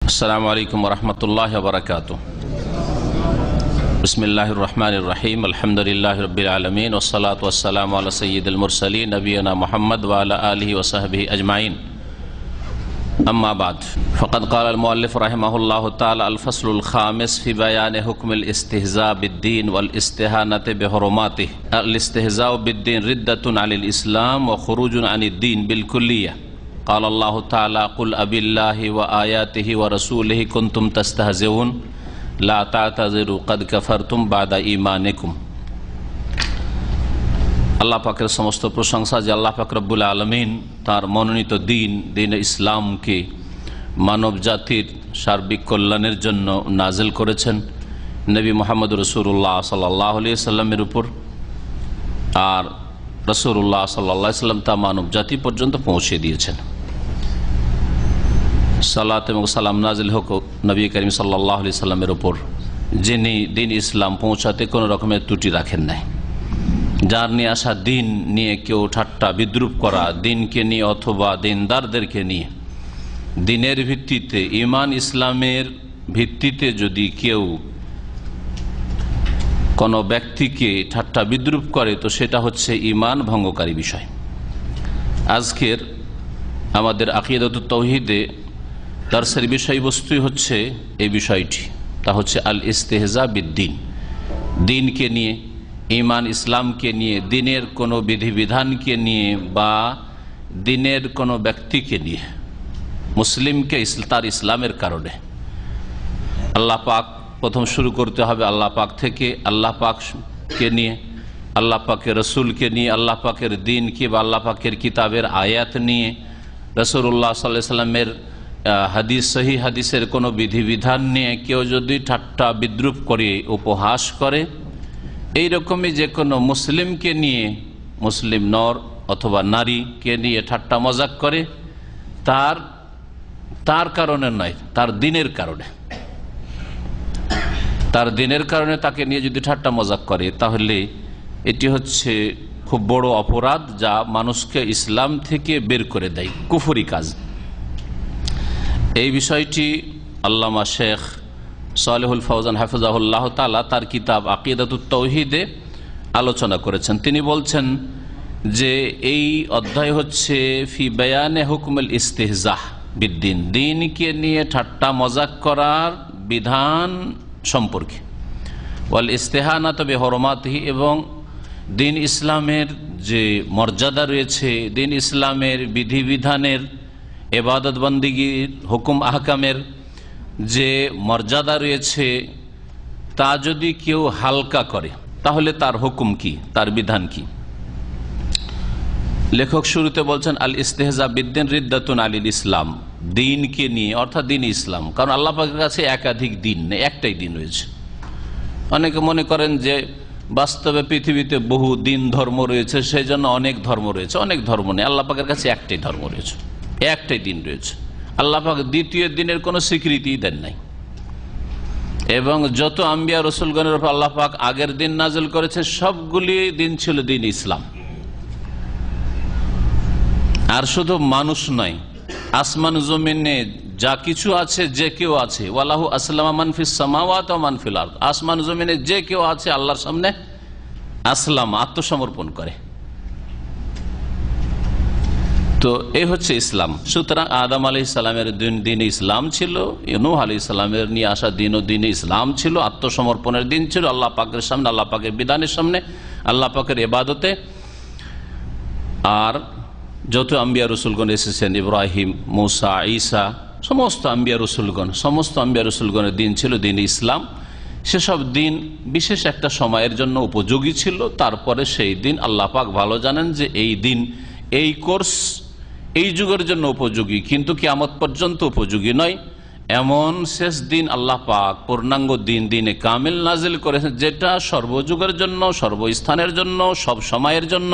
अस्सलामु अलैकुम वरहमतुल्लाहि वबरकातुहू। बिस्मिल्लाहिर रहमानिर रहीम। अल्हम्दुलिल्लाहि रब्बिल आलमीन वस्सलातु वस्सलामु अला सय्यिदिल मुरसलीन नबियना मुहम्मद व अला आलिहि व सहबिहि अजमाइन। अम्मा बाद फ़क़द क़ालल मुअल्लिफ़ रहिमहुल्लाहु तआला अल फ़स्लुल ख़ामिस फ़ी बयानि हुक्मिल इस्तिहज़ा बिद्दीन वल इस्तिहानति बिहुरुमातिहि। अल इस्तिहज़ाउ बिद्दीन रिद्दतुन अनिल इस्लाम व ख़ुरूजुन अनिद्दीन बिलकुल्लिय्या। क़ाल अल्लाहु तआला क़ुल अबिल्लाहि व आयातिहि व रसूलिहि कुन्तुम तस्तहज़िऊन ला ताअतज़िरू क़द कफ़रतुम बादा ईमानिकुम। আল্লাহ পাকের সমস্ত প্রশংসা যে আল্লাহ পাক রব্বুল আলামিন তার মনোনীত দিন ইসলামকে মানব জাতির সার্বিক কল্যাণের জন্য নাজিল করেছেন নবী মুহাম্মদ রাসূলুল্লাহ সাল্লাল্লাহু আলাইহি সাল্লামের উপর, আর রাসূলুল্লাহ সাল্লাল্লাহু আলাইহি সাল্লাম তা মানব জাতি পর্যন্ত পৌঁছে দিয়েছেন। সালাত এবং সালাম নাজিল হোক নবী করিম সাল্লাল্লাহু আলাইহি সাল্লামের উপর, যিনি দিন ইসলাম পৌঁছাতে কোনো রকমের ত্রুটি রাখেন নাই। যার নিয়ে আসা দিন নিয়ে কেউ ঠাট্টা বিদ্রুপ করা, দিনকে নিয়ে অথবা দিনদারদেরকে নিয়ে দিনের ভিত্তিতে, ঈমান ইসলামের ভিত্তিতে যদি কেউ কোনো ব্যক্তিকে ঠাট্টা বিদ্রুপ করে তো সেটা হচ্ছে ঈমান ভঙ্গকারী বিষয়। আজকের আমাদের আকিদাতুত তাওহীদে দার্সের বিষয়বস্তুই হচ্ছে এই বিষয়টি, তা হচ্ছে আল ইস্তিহজা বিদ্দিন। দিনকে নিয়ে, ঈমান ইসলামকে নিয়ে, দিনের কোনো বিধিবিধানকে নিয়ে বা দিনের কোনো ব্যক্তিকে নিয়ে, মুসলিমকে তার ইসলামের কারণে আল্লাহ পাক প্রথম শুরু করতে হবে আল্লাহ পাক থেকে, আল্লাহ পাককে নিয়ে, আল্লাহ পাকের রসুলকে নিয়ে, আল্লাহ পাকের দিনকে বা আল্লাহ পাকের কিতাবের আয়াত নিয়ে, রাসূলুল্লাহ সাল্লাল্লাহু আলাইহি সাল্লামের হাদিস, সহি হাদিসের কোনো বিধিবিধান নিয়ে কেউ যদি ঠাট্টা বিদ্রুপ করে, উপহাস করে, এইরকমই যে কোনো মুসলিমকে নিয়ে, মুসলিম নর অথবা নারীকে নিয়ে ঠাট্টা মজাক করে, তার কারণে নয়, তার দিনের কারণে, তার দিনের কারণে তাকে নিয়ে যদি ঠাট্টা মজাক করে, তাহলে এটি হচ্ছে খুব বড় অপরাধ, যা মানুষকে ইসলাম থেকে বের করে দেয়, কুফরি কাজ। এই বিষয়টি আল্লামা শেখ সালেহুল ফওজান হাফিজাহুল্লাহ তাআলা তার কিতাব আকিদাতুত তাওহীদে আলোচনা করেছেন। তিনি বলছেন যে এই অধ্যায় হচ্ছে ফি বায়ানে হুকমুল ইস্তিহজাহ বিদ্দিন, দিনকে নিয়ে ঠাট্টা মজাক করার বিধান সম্পর্কে, ওয়াল ইস্তিহানাতু বিহুরমাতিহি, এবং দিন ইসলামের যে মর্যাদা রয়েছে, দিন ইসলামের বিধিবিধানের, ইবাদত বন্দেগীর, হুকুম আহকামের যে মর্যাদা রয়েছে তা যদি কেউ হালকা করে তাহলে তার হুকুম কি, তার বিধান কি। লেখক শুরুতে বলছেন আল ইস্তিহজা বিদ্দিন রিদ্দাতুন আলিল ইসলাম, দিনকে নিয়ে অর্থাৎ দিন ইসলাম, কারণ আল্লাহ পাকের কাছে একাধিক দিন নেই, একটাই দিন রয়েছে। অনেকে মনে করেন যে বাস্তবে পৃথিবীতে বহু দিন ধর্ম রয়েছে, সেই জন্য অনেক ধর্ম রয়েছে, অনেক ধর্ম নেই। আল্লাহ পাকের কাছে একটাই ধর্ম রয়েছে, একটাই দিন রয়েছে। আল্লাহ পাক দ্বিতীয় দিনের কোনো স্বীকৃতি দেন নাই, এবং যত আম্বিয়া রসুলগণের উপর আল্লাহ পাক আগের দিন নাজিল করেছে সবগুলি দিন ছিল দিন ইসলাম। আর শুধু মানুষ নয়, আসমান জমিনে যা কিছু আছে, যে কেউ আছে, ওয়ালাহু আসলামা মান ফিস সামাওয়াতি ওয়া মান ফিল আরদ, আসমান জমিনে যে কেউ আছে আল্লাহর সামনে আসলাম, আত্মসমর্পণ করে। তো এই হচ্ছে ইসলাম। সুতরাং আদম আলাইহিস সালামের দিন ইসলাম ছিল, নূহ আলাইহিস সালামের নিয়ে আসা দিনও দিন ইসলাম ছিল, আত্মসমর্পণের দিন ছিল আল্লাহ পাকের সামনে, আল্লাহ পাকের বিধানের সামনে, আল্লাহ পাকের ইবাদতে। আর যত আম্বিয়া রসুলগণ এসেছেন, ইব্রাহিম, মূসা, ঈসা, সমস্ত আম্বিয়া রসুলগণের দিন ছিল দিন ইসলাম। সেসব দিন বিশেষ একটা সময়ের জন্য উপযোগী ছিল, তারপরে সেই দিন আল্লাহ পাক ভালো জানেন যে এই দিন, এই কোর্স এই যুগের জন্য উপযোগী, কিন্তু কিয়ামত পর্যন্ত উপযোগী নয়। এমন শেষ দিন আল্লাহ পাক পূর্ণাঙ্গ দিনে কামিল নাজিল করেছেন, যেটা সর্বযুগের জন্য, সর্বস্থানের জন্য, সব সময়ের জন্য,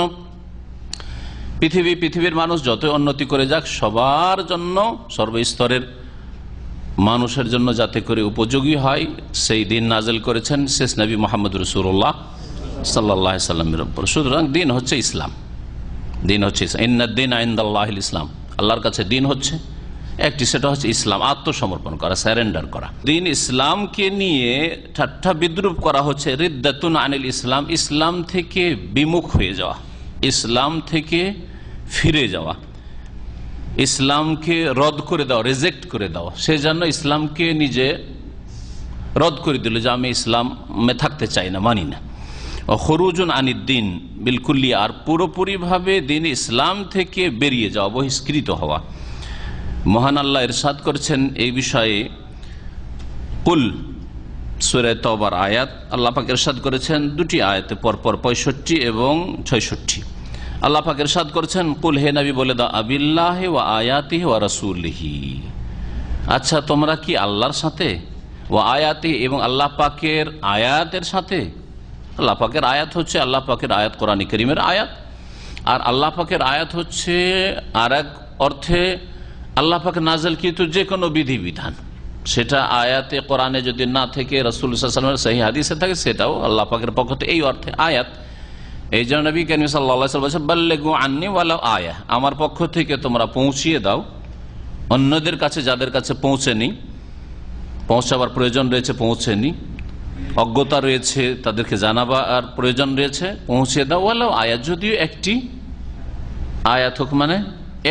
পৃথিবীর মানুষ যত উন্নতি করে যাক সবার জন্য, সর্বস্তরের মানুষের জন্য যাতে করে উপযোগী হয়, সেই দিন নাজিল করেছেন শেষ নবী মুহাম্মদ রাসূলুল্লাহ সাল্লাল্লাহু আলাইহি সাল্লামের উপর। সুতরাং দিন হচ্ছে ইসলাম, দিন হচ্ছে ইন্নাদ দীনা ইনদাল্লাহিল ইসলাম, আল্লাহর কাছে দিন হচ্ছে একটি সেটা হচ্ছে ইসলাম, আত্মসমর্পণ করা, স্যারেন্ডার করা। দিন ইসলামকে নিয়ে ঠাট্টা বিদ্রুপ করা হচ্ছে রিদ্দাতুন আনিল ইসলাম, ইসলাম থেকে বিমুখ হয়ে যাওয়া, ইসলাম থেকে ফিরে যাওয়া, ইসলামকে রদ করে দেওয়া, রিজেক্ট করে দেওয়া। সেজন্য ইসলামকে নিজে রদ করে দিল যে আমি ইসলামে থাকতে চাই না, মানি না। খরুজুন আনিদ্দিন বিলকুল্লি, আর পুরোপুরিভাবে দিন ইসলাম থেকে বেরিয়ে যাওয়া, বহিষ্কৃত হওয়া। মহান আল্লাহ ইরশাদ করেছেন এই বিষয়ে, কুল সূরা তাওবার আয়াত, আল্লাহ পাক ইরশাদ করেছেন দুটি আয়াতে পরপর 65 এবং 66। আল্লাহ পাক ইরশাদ করেছেন, কুল হে নবী বলে দাও, আবিল্লাহি ওয়া আয়াতিহি ওয়া রাসূলিহি, আচ্ছা তোমরা কি আল্লাহর সাথে, ওয়া আয়াতিহি এবং আল্লাহ পাকের আয়াতের সাথে। আল্লাহ পাকের আয়াত হচ্ছে আল্লাহ পাকের আয়াত, কোরআন কারীমের আয়াত। আর আল্লাহ পাকের আয়াত হচ্ছে আর এক অর্থে আল্লাহ পাকের নাযিলকৃত যে কোনো বিধিবিধান, সেটা আয়াতে কোরআনে যদি না থেকে রাসূল সাল্লাল্লাহু আলাইহি ওয়াসাল্লামের সহিহ হাদিসে থাকে, সেটাও আল্লাহ পাকের পক্ষ থেকে এই অর্থে আয়াত। এই জন্য নবী করিম সাল্লাল্লাহু আলাইহি ওয়াসাল্লাম বলেছেন, বাল্লিগু আন্নী ওয়ালাউ আয়া, আমার পক্ষ থেকে তোমরা পৌঁছিয়ে দাও অন্যদের কাছে, যাদের কাছে পৌঁছেনি, পৌঁছাবার প্রয়োজন রয়েছে পৌঁছেনি, অজ্ঞতা রয়েছে তাদেরকে জানাবার প্রয়োজন রয়েছে, পৌঁছে দাও। ওয়ালাউ আয়াত, যদিও একটি আয়াত হোক, মানে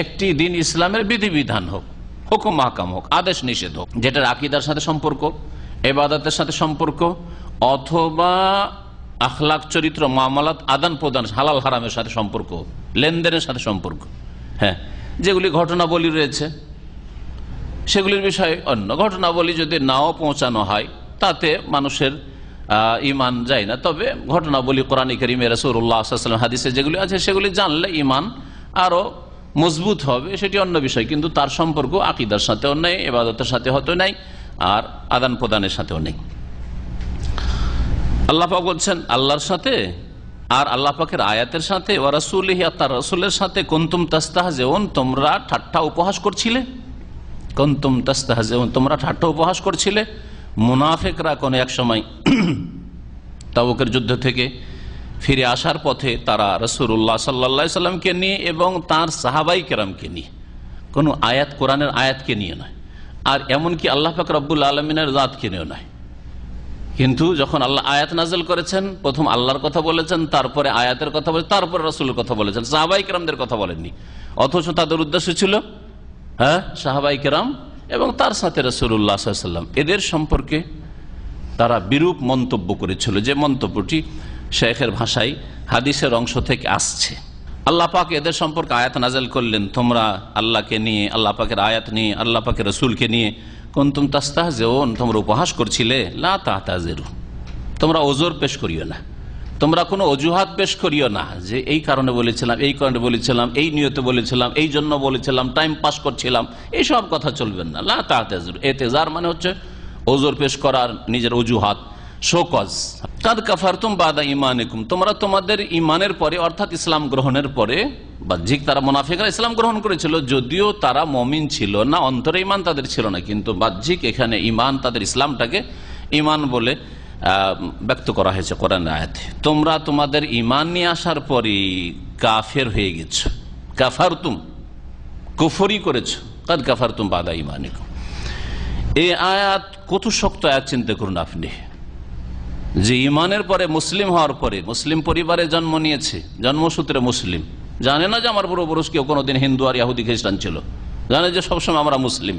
একটি দিন ইসলামের বিধিবিধান হোক, হুকুম মাহকাম হোক, আদেশ নিষেধ হোক, যেটার আকীদার সাথে সম্পর্ক, ইবাদতের সাথে সম্পর্ক, অথবা আখলাক, চরিত্র, মামলাত, আদান প্রদান, হালাল হারামের সাথে সম্পর্ক, লেনদেনের সাথে সম্পর্ক। হ্যাঁ, যেগুলি ঘটনাবলী রয়েছে সেগুলির বিষয়ে অন্য ঘটনাবলী যদি নাও পৌঁছানো হয় তাতে মানুষের ইমান যায় না। তবে ঘটনাবলী কোরআন কারীমে রাসূলুল্লাহ সাল্লাল্লাহু আলাইহি ওয়াসাল্লাম হাদিসে যেগুলি আছে সেগুলি জানলে ইমান আরো মজবুত হবে, সেটি অন্য বিষয়। কিন্তু তার সম্পর্ক আকীদার সাথেও নেই, ইবাদতের সাথে হয়তো নাই, আর আদান প্রদানের সাথেও নেই। আল্লাহ পাক বলছেন আল্লাহর সাথে আর আল্লাহ পাকের আয়াতের সাথে, ওয়া রাসূলিহি, আর তার রাসূলের সাথে, কুনতুম তাস্তাহজিউন, তোমরা ঠাট্টা উপহাস করছিলে। কুনতুম তাস্তাহজিউন, তোমরা ঠাট্টা উপহাস করছিলে। মুনাফিকরা কোন এক সময় তাবুকের যুদ্ধ থেকে ফিরে আসার পথে তারা রাসূলুল্লাহ সাল্লাল্লাহু আলাইহি সাল্লামকে নিয়ে এবং তার সাহাবাই কেরামকে নিয়ে, কোনো আয়াত, কোরআনের আয়াতকে নিয়ে নয়, আর এমনকি আল্লাহ পাক রব্বুল আলামিনের জাতকে নিয়ে নয়। কিন্তু যখন আল্লাহ আয়াত নাযিল করেছেন, প্রথম আল্লাহর কথা বলেছেন, তারপরে আয়াতের কথা বলেছেন, তারপরে রাসূলের কথা বলেছেন, সাহাবাই কেরামদের কথা বলেননি। অথচ তাদের উদ্দেশ্য ছিল সাহাবাই কেরাম এবং তার সাথে রাসূলুল্লাহ সাল্লাল্লাহু আলাইহি সাল্লাম, এদের সম্পর্কে তারা বিরূপ মন্তব্য করেছিল, যে মন্তব্যটি শেখের ভাষায় হাদিসের অংশ থেকে আসছে। আল্লাহ পাক এদের সম্পর্কে আয়াত নাযিল করলেন, তোমরা আল্লাহকে নিয়ে, আল্লাহ পাকের আয়াত নিয়ে, আল্লাহ পাকের রাসূলকে নিয়ে কুনতুম তাস্তাহজিউন, তোমরা উপহাস করছিলে। লা তাহতাযিরু, তোমরা ওজর পেশ করিও না, তোমরা কোনো অজুহাত পেশ করিও না যে এই কারণে বলেছিলাম, এই কারণে বলেছিলাম, এই নিয়তে বলেছিলাম, এই জন্য বলেছিলাম, টাইম পাস করছিলাম, এইসব কথা চলবেন না। লা তাহতাযিরু, এতেজার মানে হচ্ছে ওজর পেশ করার, নিজের অজুহাত, শোকজ। কাদ কাফারতুম বাদা ঈমানিকুম, তোমরা তোমাদের ঈমানের পরে, অর্থাৎ ইসলাম গ্রহণের পরে, বাহ্যিক তারা মুনাফিকরা ইসলাম গ্রহণ করেছিল, যদিও তারা মুমিন ছিল না, অন্তরে ঈমান তাদের ছিল না, কিন্তু বাহ্যিক এখানে ঈমান, তাদের ইসলামটাকে ঈমান বলে ব্যক্ত করা হয়েছে কোরআন আয়াতে। তোমরা তোমাদের ঈমান নিয়ে আসার পরে কাফের হয়ে গেছো, কাফারতুম, কুফরি করেছো। কাদ কাফারতুম বাদা ঈমানিকুম, এই আয়াত কত শক্ত আয়াত চিন্তা করুন আপনি, যে ইমানের পরে, মুসলিম হওয়ার পরে, মুসলিম পরিবারে জন্ম নিয়েছে, জন্মসূত্রে মুসলিম, জানে না যে আমার পূর্বপুরুষ কেউ কোনোদিন হিন্দু আর ইহুদি খ্রিস্টান ছিল, জানে যে সবসময় আমরা মুসলিম,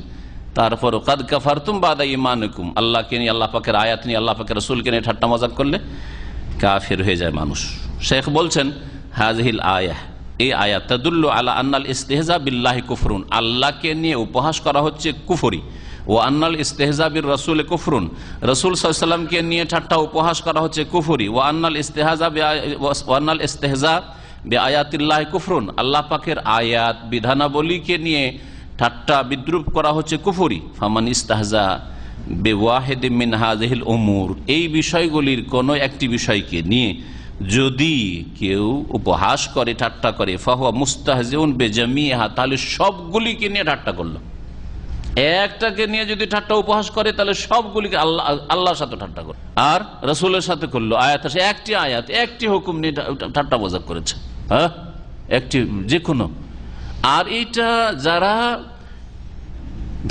তারপর কাদ কাফারতুম বাদা ঈমানিকুম, আল্লাহকে নিয়ে, আল্লাহ পাকের আয়াত নিয়ে, আল্লাহ পাকের রাসূলকে নিয়ে ঠাট্টা মজাক করলে কাফের হয়ে যায় মানুষ। শেখ বলছেন হাযিহিল আয়াহ, এই আয়াত তাদুল্লু আলা আন্নাল ইস্তিহজা বিল্লাহি কুফরুন, আল্লাহকে নিয়ে উপহাস করা হচ্ছে কুফরি, ও আন্নাল ইস্তেহজা বির রাসূল কুফরুন, রাসূল সাল্লাল্লাহু আলাইহি ওয়াসাল্লামকে নিয়ে ঠাট্টা উপহাস করা হচ্ছে কুফরি, ও আন্নাল ইস্তেহজা বিআয়াতিল্লাহ কুফরুন, আল্লাহ পাকের আয়াত, বিধানাবলীকে নিয়ে ঠাট্টা বিদ্রুপ করা হচ্ছে কুফরি। ফামান ইস্তাহজা বিওয়াহিদিন মিন হাযিহিল উমুর, এই বিষয়গুলির কোন একটি বিষয়কে নিয়ে যদি কেউ উপহাস করে, ঠাট্টা করে, ফাহুয়া মুস্তাহজিউন বিজামিহা, তাহলে সবগুলিকে নিয়ে ঠাট্টা করলো। একটাকে নিয়ে যদি ঠাট্টা উপহাস করে তাহলে সবগুলিকে আল্লাহর সাথে ঠাট্টা করে, আর রাসূলের সাথে করলো। আয়াত আছে, একটি আয়াত, একটি হুকুম নিয়ে ঠাট্টা মজাক করেছে, হ্যাঁ, একটি যে কোনো। আর এইটা যারা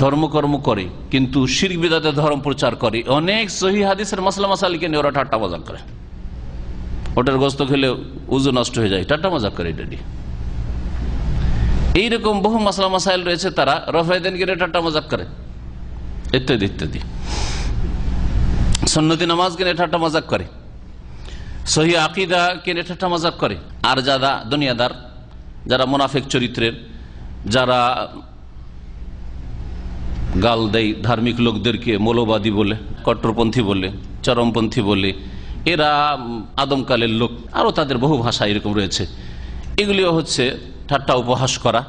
ধর্মকর্ম করে কিন্তু শিরক বিদআতে ধর্ম প্রচার করে, অনেক সহিহ হাদিসের মাসলা মাসাইলকে নিয়ে ওরা ঠাট্টা মজাক করে। ওটার গোস্ত খেলে উযু নষ্ট হয়ে যায়, ঠাট্টা মজাক করে এটা নিয়ে। এইরকম বহু মাসলা মাসাইল রয়েছে, তারা রফায়দানকে নিয়ে ঠাট্টা মজাক করে, ইত্যাদি ইত্যাদি। সুন্নতি নামাজকে নিয়ে ঠাট্টা মজাক করে, সহিহ আকীদাকে নিয়ে ঠাট্টা মজাক করে। আর যারা দুনিয়াদার, যারা মুনাফিক চরিত্রের, যারা গাল দেয় ধার্মিক লোকদেরকে মৌলবাদী বলে, কট্টরপন্থী বলে, চরমপন্থী বলে, এরা আদমকালের লোক, আরও তাদের বহু ভাষা এরকম রয়েছে। এগুলিও হচ্ছে ঠাট্টা উপহাস করা,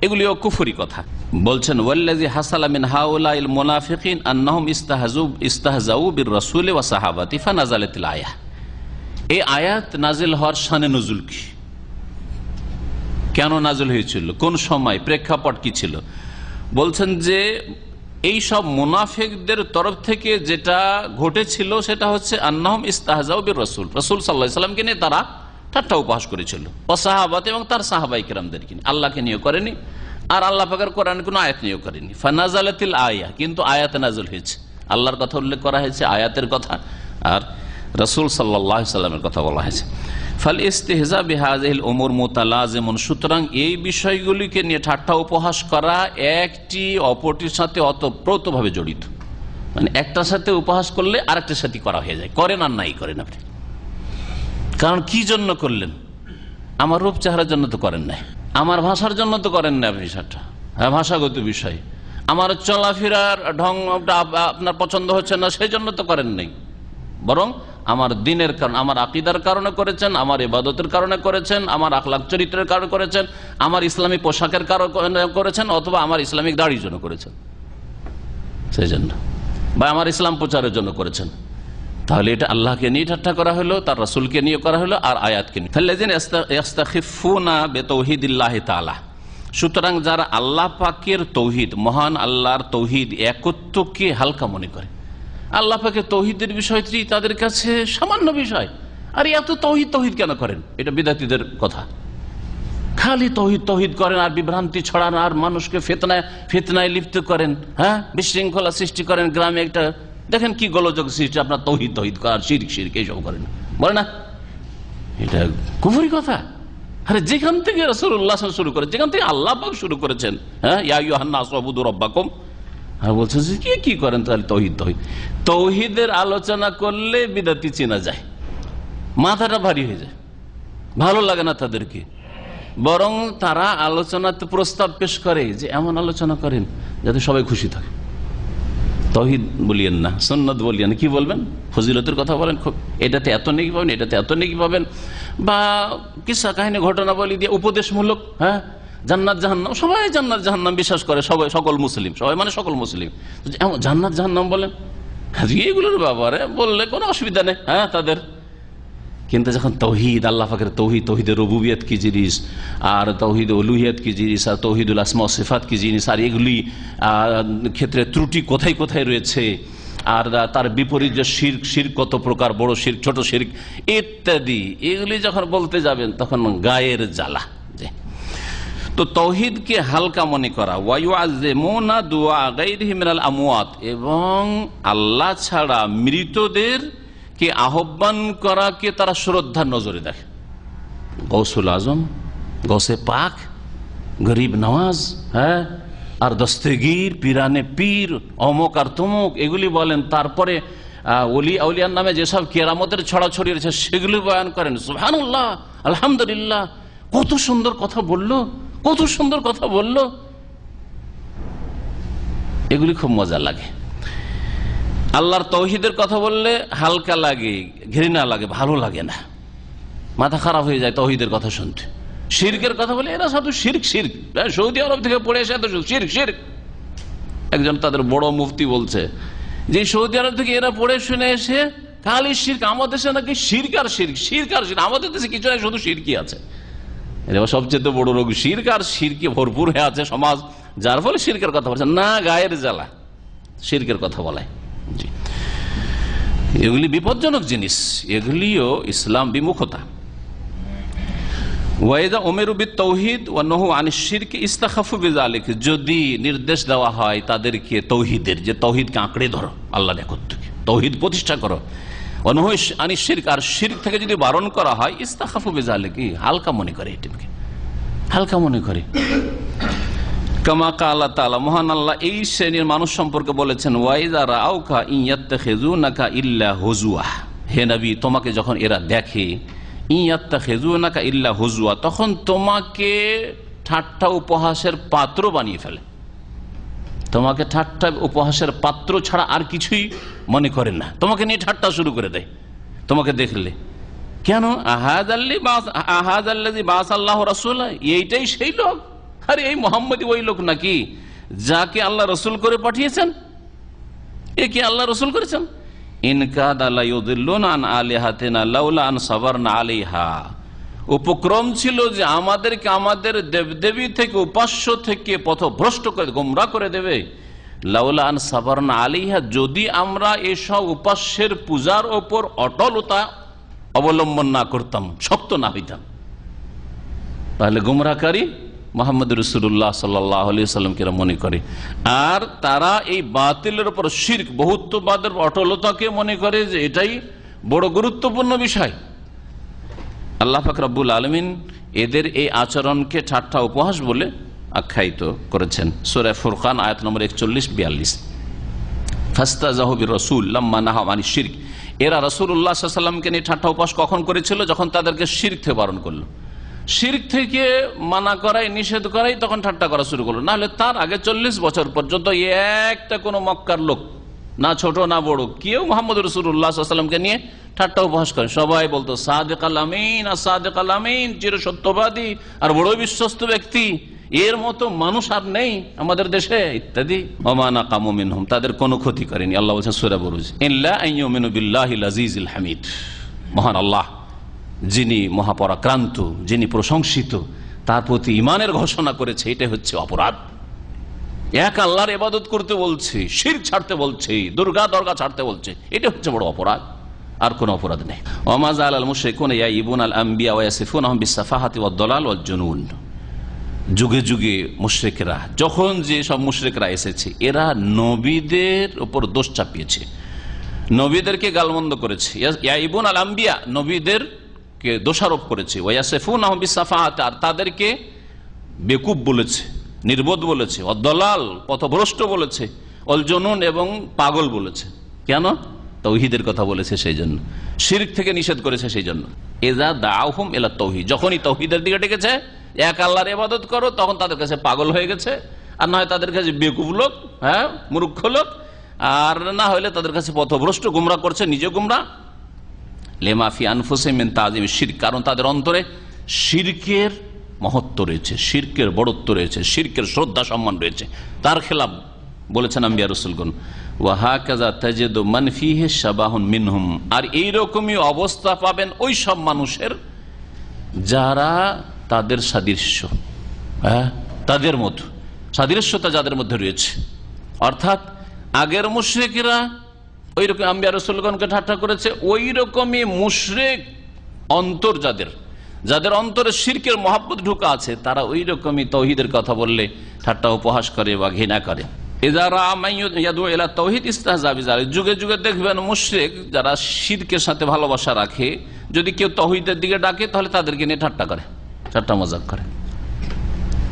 এগুলিও কুফরি কথা। বলছেন ওয়াল্লাযী হাসালা মিন হাউলাইল মুনাফিকিন আন্নাহুম ইস্তাহজাউ বির রাসূলি ওয়া সাহাবাতি ফানাযালাতিল আয়াহ। এই আয়াত নাজিল হওয়ার শানে নজুল কি, কেন নাজিল হয়েছিল, কোন সময়, প্রেক্ষাপট কি ছিল? বলছেন যে এই সব মুনাফিকদের তরফ থেকে যেটা ঘটেছিল সেটা হচ্ছে আন্নাহুম ইস্তাহজাউ বির রাসূল, রাসূল সাল্লাল্লাহু আলাইহি ওয়াসাল্লামকে নিয়ে তারা ঠাট্টা উপহাস করেছিল, ওয়া সাহাবাত এবং তার সাহাবায়ে কেরামদেরকে নিয়ে, আল্লাহকে নিয়ে করেনি, আর আল্লাহ পাকের কোরআনে কোনো আয়াত নিয়েও করেনি। ফানাযালাতিল আয়াহ, কিন্তু আয়াত নাযিল হয়েছে, আল্লাহর কথা উল্লেখ করা হয়েছে, আয়াতের কথা, আর রাসূল সাল্লাল্লাহু আলাইহি ওয়াসাল্লামের কথা বলা হয়েছে। ফাল ইস্তিহজা বিহাযিহিল উমুর মুতালাজিমুন, সুতরাং এই বিষয়গুলিকে নিয়ে ঠাট্টা উপহাস করা একটি অপরটির সাথে ওতপ্রোতভাবে জড়িত। মানে একটার সাথে উপহাস করলে আরেকটার সাথে করা হয়ে যায়, করেন আর নাই করেন আপনি। কারণ কি জন্য করলেন? আমার রূপ চেহারার জন্য তো করেন নাই, আমার ভাষার জন্য তো করেন না আপনি সেটা, হ্যাঁ ভাষাগত বিষয়। আমার চলাফেরার ঢংটা আপনার পছন্দ হচ্ছে না সেই জন্য তো করেন নাই, বরং আমার দিনের কারণে, আমার আকীদার কারণে করেছেন, আমার ইবাদতের কারণে করেছেন, আমার আখলাক চরিত্রের কারণে করেছেন, আমার ইসলামী পোশাকের কারণে করেছেন, অথবা আমার ইসলামিক দাড়ির জন্য করেছেন সেই জন্য, বা আমার ইসলাম প্রচারের জন্য করেছেন। তাহলে এটা আল্লাহকে নিয়ে ঠাট্টা করা হলো, তার রাসূলকে নিয়ে করা হলো, আর আয়াতকে নিয়ে। ফাল্লাযিনা ইস্তাখিফুনা বিতাওহীদিল্লাহি তাআলা, সুতরাং যারা আল্লাহ পাকের তৌহিদ, মহান আল্লাহর তৌহিদ একত্বকে হালকা মনে করে, আল্লাহ পাকের তৌহিদের বিষয়টি তাদের কাছে সামান্য বিষয়, আর এত তৌহিদ তৌহিদ কেন করেন? এটা বিদআতীদের কথা। খালি তৌহিদ তৌহিদ করেন আর বিভ্রান্তি ছড়ান, আর মানুষকে ফিতনায় লিপ্ত করেন, হ্যাঁ বিশৃঙ্খলা সৃষ্টি করেন। গ্রামে একটা দেখেন কি গোলযোগ সৃষ্টি, আপনার তৌহিদ তৌহিদ করার, শিরক শিরক এইসব করেন, বলে না? এটা কুফরি কথা। আরে যেখান থেকে রাসূলুল্লাহ শুরু করে, যেখান থেকে আল্লাহ পাক শুরু করেছেন, হ্যাঁ ইয়া আইয়ুহান নাস উবুদু রাব্বাকুম, আর বলছেন যে কি করেন তাহলে তৌহিদ তৌহিদ। তৌহিদের আলোচনা করলে বিদআতি চেনা যায়, মাথাটা ভারী হয়ে যায়, ভালো লাগে না তাদেরকে। বরং তারা আলোচনাতে প্রস্তাব পেশ করে যে এমন আলোচনা করেন যাতে সবাই খুশি থাকে। তৌহিদ বলিয়েন না, সুন্নাত বলিয়েন, কি বলবেন? ফজিলতের কথা বলেন, খুব এটাতে এত নেকি পাবেন, এটাতে এত নেকি পাবেন, বা কিসা কাহিনী ঘটনা বলি দিয়ে উপদেশমূলক, হ্যাঁ জান্নাত জাহান্নাম, সবাই জান্নাত জাহান্নাম বিশ্বাস করে, সবাই সকল মুসলিম, সবাই মানে সকল মুসলিম, জান্নাত জাহান্নাম বলেন, এগুলোর ব্যাপারে বললে কোনো অসুবিধা নেই, হ্যাঁ তাদের। কিন্তু যখন তৌহিদ, আল্লাহ পাকের তৌহিদ, তৌহিদের রুবুবিয়ত কি জিনিস, আর তৌহিদ উলুহিয়ত কি জিনিস, আর তৌহিদুল আসমা ও সিফাত কি জিনিস, আর এগুলি ক্ষেত্রে ত্রুটি কোথায় কোথায় রয়েছে, আর তার বিপরীত যে শিরক, শিরক কত প্রকার, বড় শিরক, ছোট শিরক ইত্যাদি, এগুলি যখন বলতে যাবেন তখন গায়ের জ্বালা। তো তৌহিদকে হালকা মনে করা, ওয়ায়ুআযিমুনা দুআ গায়রিহি মিনাল আমওয়াত, এবং আল্লাহ ছাড়া মৃতদের কে আহ্বান করাকে তারা শ্রদ্ধার নজরে দেখে। গৌসুল আজম, গৌসে পাক, গরিব নওয়াজ, হ্যাঁ আর দস্তগীর, পিরানে পীর, অমুক আর তমুক এগুলি বলেন। তারপরে ওলি আউলিয়ার নামে যেসব কেরামতের ছড়াছড়ি রয়েছে সেগুলি বয়ান করেন। সুবহানাল্লাহ, আলহামদুলিল্লাহ, কত সুন্দর কথা বললো, কত সুন্দর কথা বললো, এগুলি খুব মজা লাগে। আল্লাহর তৌহিদের কথা বললে হালকা লাগে, ঘৃণা লাগে, ভালো লাগে না, মাথা খারাপ হয়ে যায় তৌহিদের কথা শুনতে। শিরকের কথা বলে এরা শুধু শিরক শিরক, সৌদি আরব থেকে পড়ে এসে এত শিরক শিরক। একজন তাদের বড় মুফতি বলছে যে সৌদি আরব থেকে এরা পড়ে শুনে এসে খালি শিরক, আমাদের দেশে নাকি শিরক আর শিরক, শিরক আর শিরক, আমাদের দেশে কিছু নাই, শুধু শিরকই আছে। এবার সবচেয়ে বড় রোগ শিরক আর শিরকে ভরপুর হয়ে আছে সমাজ, যার ফলে শিরকের কথা বলছে না, গায়ের জ্বালা শিরকের কথা বলায়। জি, এগুলি বিপজ্জনক জিনিস, এগুলিও ইসলাম বিমুখতা। ওয়াইদা উমিরু বিত-তাওহীদ ওয়া নহু আনিশ শিরক ইস্তাখাফু বিযালিক, যদি নির্দেশ দেওয়া হয় তাদেরকে তৌহিদের, যে তৌহিদকে আঁকড়ে ধরো, আল্লাহর একত্বকে তৌহিদ প্রতিষ্ঠা করো, ওয়া নহু আনিশ শিরক, আর শিরক থেকে যদি বারণ করা হয় ইস্তাখাফু বিযালিক, হালকা মনে করে, এটাকে হালকা মনে করে। কামা কালা তাআলা, মহান আল্লাহ এই শ্রেণীর মানুষ সম্পর্কে বলেছেন, ওয়াইযা রাআউকা ইয়াত্তাখিযুনাকা ইল্লা হুজুয়া, হে নবী তোমাকে যখন এরা দেখে, ইয়াত্তাখিযুনাকা ইল্লা হুজুয়া, তখন তোমাকে ঠাট্টা উপহাসের পাত্র বানিয়ে ফেলে, তোমাকে ঠাট্টা উপহাসের পাত্র ছাড়া আর কিছুই মনে করে না, তোমাকে নিয়ে ঠাট্টা শুরু করে দেয় তোমাকে দেখলে। কেন? আহাযাল্লাযী বাআসাল্লাহু রাসূলা, এইটাই সেই লোক, আরে এই মুহাম্মদই ওই লোক নাকি যাকে আল্লাহ রসুল করে পাঠিয়েছেন, এ কি আল্লাহ রসুল করেছেন। ইনকাদা লায়ুদিল্লুনা আন আলিহাতিনা লাউলা আন সাবারনা আলাইহা, উপক্রম ছিল যে আমাদেরকে আমাদের দেবদেবী থেকে, উপাস্য থেকে পথভ্রষ্ট করে, গোমরাহ করে দেবে। লাউলা আন সাবারনা আলাইহা, যদি আমরা এসব উপাস্যের পূজার ওপর অটলতা অবলম্বন না করতাম, শক্ত না হইতাম, তাহলে গোমরাহকারী মুহাম্মদ রাসূলুল্লাহ সাল্লাল্লাহু আলাইহি ওয়াসাল্লামকে মনে করে। আর তারা এই বাতিলের উপর শিরক, বহুত্ববাদের অটলতাকে মনে করে যে এটাই বড় গুরুত্বপূর্ণ বিষয়। আল্লাহ পাক রব্বুল আলামিন এদের এই আচরণকে ঠাট্টা উপহাস বলে আখ্যায়িত করেছেন। সূরা ফুরকান আয়াত নম্বর 41-42। ফাস্তাযাহু বির-রাসূল লাম্মা নাহা আনিশ শিরক, এরা রাসূলুল্লাহ সাল্লাল্লাহু আলাইহি ওয়াসাল্লামকে নিয়ে ঠাট্টা উপহাস কখন করেছিল? যখন তাদেরকে শিরক থেকে বারণ করলো, শিরক থেকে মানা করাই, নিষেধ করাই, তখন ঠাট্টা করা শুরু করলো। নাহলে তার আগে 40 বছর পর্যন্ত একটা কোনো মক্কার লোক, না ছোট না বড়, কেউ মুহাম্মদ রাসূলুল্লাহ সাল্লাল্লাহু আলাইহি ওয়াসাল্লামকে নিয়ে ঠাট্টা উপহাস করে। সবাই বলতো সাদিক আল আমিন, আর সাদিক আল আমিন, চির সত্যবাদী আর বড় বিশ্বস্ত ব্যক্তি, এর মতো মানুষ আর নেই আমাদের দেশে, ইত্যাদি। ওমা নাকামু মিনহুম, তাদের কোনো ক্ষতি করেনি। আল্লাহ বলছেন সূরা বুরুজ, ইল্লা আইয়ুমিনু বিল্লাহিল আজিজিল হামিদ, মহান আল্লাহ যিনি মহাপরাক্রান্ত, যিনি প্রশংসিত, তার প্রতি ঈমানের ঘোষণা করেছে, এটা হচ্ছে অপরাধ। এক আল্লাহর ইবাদত করতে বলছে, শিরক ছাড়তে বলছে, দুর্গা দরগা ছাড়তে বলছে, এটা হচ্ছে বড় অপরাধ, আর কোনো অপরাধ নেই। ওমা যালাল মুশরিকুনা ইয়াইবুনাল আম্বিয়া ওয়া ইয়াসিফুনহুম বিস-সাফাহাতি ওয়াদ-দালাল ওয়াল-জুনুন, যুগে যুগে মুশরিকরা, যখন যে সব মুশরিকরা এসেছে, এরা নবীদের উপর দোষ চাপিয়েছে, নবীদেরকে গালমন্দ করেছে। ইয়াইবুনাল আম্বিয়া, নবীদেরকে দোষারোপ করেছে। ওয়া ইয়াসিফুনহুম বিস-সাফাহাতি, আর তাদেরকে বেকুব বলেছে, নির্বোধ বলেছে, ওয়াদ-দালাল পথভ্রষ্ট বলেছে, ওয়াল-জুনুন এবং পাগল বলেছে। কেন? তাওহীদের কথা বলেছে সেই জন্য, শিরক থেকে নিষেধ করেছে সেই জন্য। ইযা দাআহুম ইলা তাওহীদ, যখনই তাওহীদের দিকে ডেকেছে, এক আল্লাহর ইবাদত করো, তখন তাদের কাছে পাগল হয়ে গেছে, আর না হয় তাদের কাছে বেকুব লোক, হ্যাঁ মূর্খ লোক, আর না হলে তাদের কাছে পথভ্রষ্ট, গুমরাহ করছে, নিজে গুমরাহ। লিমা ফি আনফুসিহিম মিন তাযীমিশ শিরক, কারণ তাদের অন্তরে শিরকের মহত্ব রয়েছে, শিরকের বড়ত্ব রয়েছে, শিরকের শ্রদ্ধা সম্মান রয়েছে, তার খেলাফ বলেছেন আম্বিয়া রাসূলগণ। ওয়া হাকাযা তাজিদু মান ফীহি শাবাহুন মিনহুম, আর এইরকমই অবস্থা পাবেন ওই সব মানুষের যারা তাদের সাদৃশ্য, হ্যাঁ তাদের মতো সাদৃশ্যতা যাদের মধ্যে রয়েছে। অর্থাৎ আগের মুশরিকরা ওই রকম আম্বিয়া রাসূলগণকে ঠাট্টা করেছে, ওই রকমই মুশরিক অন্তর যাদের অন্তরে শিরকের মহব্বত ঢোকা আছে, তারা ওই রকমই তাওহীদের কথা বললে ঠাট্টা উপহাস করে বা ঘৃণা করে। যুগে যুগে দেখবেন মুশরিক যারা শিরকের সাথে ভালোবাসা রাখে, যদি কেউ তাওহীদের দিকে ডাকে, তাহলে তাদেরকে নিয়ে ঠাট্টা করে, ঠাট্টা মজাক করে।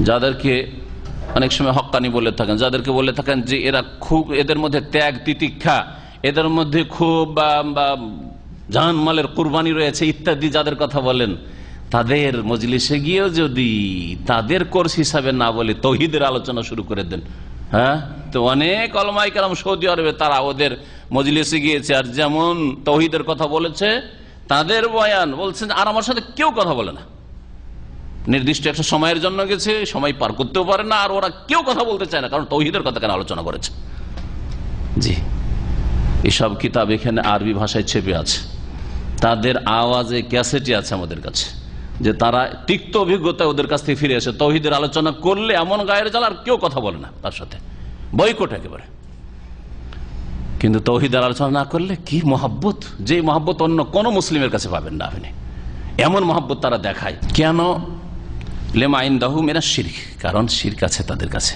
যাদেরকে অনেক সময় হক্কানি বলে থাকেন, যাদেরকে বলে থাকেন যে এরা খুব, এদের মধ্যে ত্যাগ তিতিক্ষা, এদের মধ্যে খুব জানমালের কুরবানি রয়েছে ইত্যাদি, যাদের কথা বলেন, তাদের মজলিসে গিয়েও যদি তাদের কোর্স হিসাবে না বলে তাওহীদের আলোচনা শুরু করে দেন, হ্যাঁ তো অনেক উলামায়ে কেরাম সৌদি আরবে তারা ওদের মজলিসে গিয়েছে, আর যেমন তাওহীদের কথা বলেছে, তাদের বয়ান বলছেন আর আমার সাথে কেউ কথা বলে না, নির্দিষ্ট একটা সময়ের জন্য গেছে, সময় পার করতেও পারে না, আর ওরা কেউ কথা বলতে চায় না, কারণ তাওহীদের কথা কেন আলোচনা করেছে। জি, এসব কিতাব এখানে আরবি ভাষায় ছেপে আছে, তাদের আওয়াজে ক্যাসেটই আছে আমাদের কাছে, যে তারা তিক্ত অভিজ্ঞতা ওদের কাছ থেকে ফিরে আসে, তাওহীদের আলোচনা করলে এমন গায়ের জ্বালা, আর কেউ কথা বলে না তার সাথে, বয়কট একেবারে। কিন্তু তাওহীদের আলোচনা না করলে কি মহব্বত, যে মহব্বত অন্য কোন মুসলিমের কাছে পাবেন না আপনি, এমন মহব্বত তারা দেখায়। কেন? লিমা ইনদাহু মিনাশ শিরক, কারণ শিরক আছে তাদের কাছে।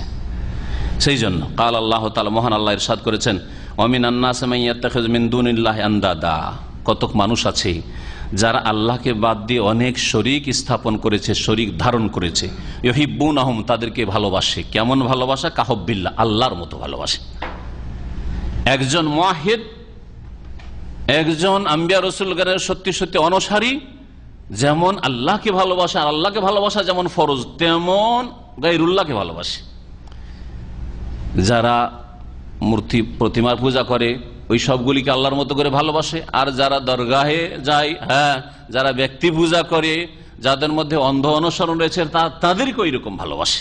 সেই জন্য কাল আল্লাহ তাআলা, মহান আল্লাহ ইরশাদ করেছেন, ওয়া মিনান নাসি মান ইয়াত্তাখিযু মিন দুনিল্লাহি আনদাদা, কতক মানুষ আছে যারা আল্লাহকে বাদ দিয়ে অনেক শরীক স্থাপন করেছে, শরীক ধারণ করেছে। ইউহিব্বুনাহুম, তাদেরকে ভালোবাসে। কেমন ভালোবাসা? কাহুব্বিল্লাহ, আল্লাহর মতো ভালোবাসে। একজন মুওয়াহিদ, একজন আম্বিয়া রাসূলগণের সত্যি সত্যি অনুসারী যেমন আল্লাহকে ভালোবাসে, আর আল্লাহকে ভালোবাসা যেমন ফরজ, তেমন গায়রুল্লাহকে ভালোবাসে। যারা মূর্তি প্রতিমার পূজা করে ওই সবগুলিকে আল্লাহর মতো করে ভালোবাসে, আর যারা দরগাহে যায়, যারা ব্যক্তি পূজা করে, যাদের মধ্যে অন্ধ অনুসরণ রয়েছে, তাদেরকে ওই রকম ভালোবাসে।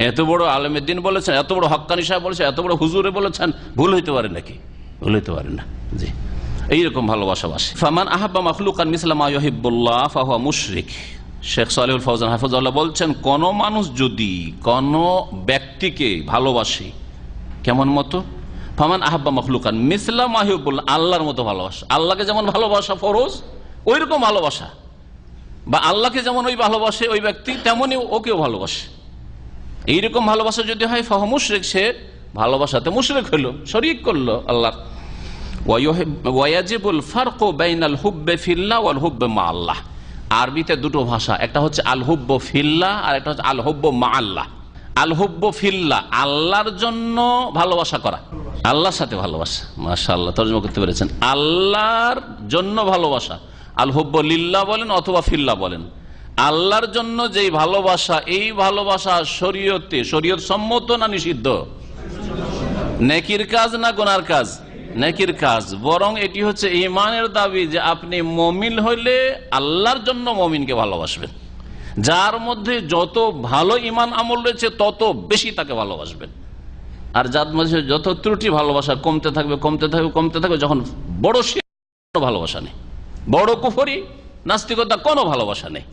এত বড় আলেমের দিন বলেছেন, এত বড় হক্কানি সাহেব বলেছেন, এত বড় হুজুরে বলেছেন, ভুল হইতে পারে নাকি? ভুল হইতে পারে না। জি, এইরকম ভালোবাসা বাসে। ফামান আহাব্বা মাখলুকান মিসলা মা ইউহিব্বুল্লাহ ফাহুয়া মুশরিক। শেখ সালেহুল ফওজান হাফিজাহুল্লাহ বলছেন, কোন মানুষ যদি কোন ব্যক্তিকে ভালোবাসে, কেমন মতো? ফামান আহাব্বা মাখলুকান মিসলা মা ইউহিব্বুল্লাহ, আল্লাহর মতো ভালোবাসা। আল্লাহকে যেমন ভালোবাসা ফরজ, ওই রকম ভালোবাসা, বা আল্লাহকে যেমন ওই ভালোবাসে ওই ব্যক্তি, তেমনই ওকেও ভালোবাসে। এইরকম ভালোবাসা যদি হয় ফাহুয়া মুশরিক, সে ভালোবাসাতে মুশরিক হলো, শরীক করলো আল্লাহ। ওয়াজিবুল ফারকু বাইনাল হুব্বি ফিল্লাহ ওয়াল হুব্বি মা আল্লাহ। আরবিতে দুটো ভাষা, একটা হচ্ছে আল হুব্বু ফিল্লাহ, আর একটা হচ্ছে আল হুব্বু মা আল্লাহ। আল হুব্বু ফিল্লাহ, আল্লাহর জন্য ভালোবাসা করা, আল্লাহর সাথে ভালোবাসা। মাশাআল্লাহ, তরজমা করতে পেরেছেন। আল্লাহর জন্য ভালোবাসা, আল হুব্বু লিল্লাহ বলেন অথবা ফিল্লাহ বলেন। আল্লাহর জন্য যেই ভালোবাসা, এই ভালোবাসা শরীয়তে, শরীয়ত সম্মত না নিষিদ্ধ? নেকির কাজ না গুনার কাজ? নেকির কাজ। বরং এটি হচ্ছে ঈমানের দাবি যে আপনি মুমিন হইলে আল্লাহর জন্য মুমিনকে ভালোবাসবেন। যার মধ্যে যত ভালো ঈমান আমল রয়েছে তত বেশি তাকে ভালোবাসবেন, আর যার মধ্যে যত ত্রুটি, ভালোবাসা কমতে থাকবে কমতে থাকবে কমতে থাকবে। যখন বড় শিরক, কোনো ভালোবাসা নেই, বড় কুফরি, নাস্তিকতা, কোনো ভালোবাসা নেই।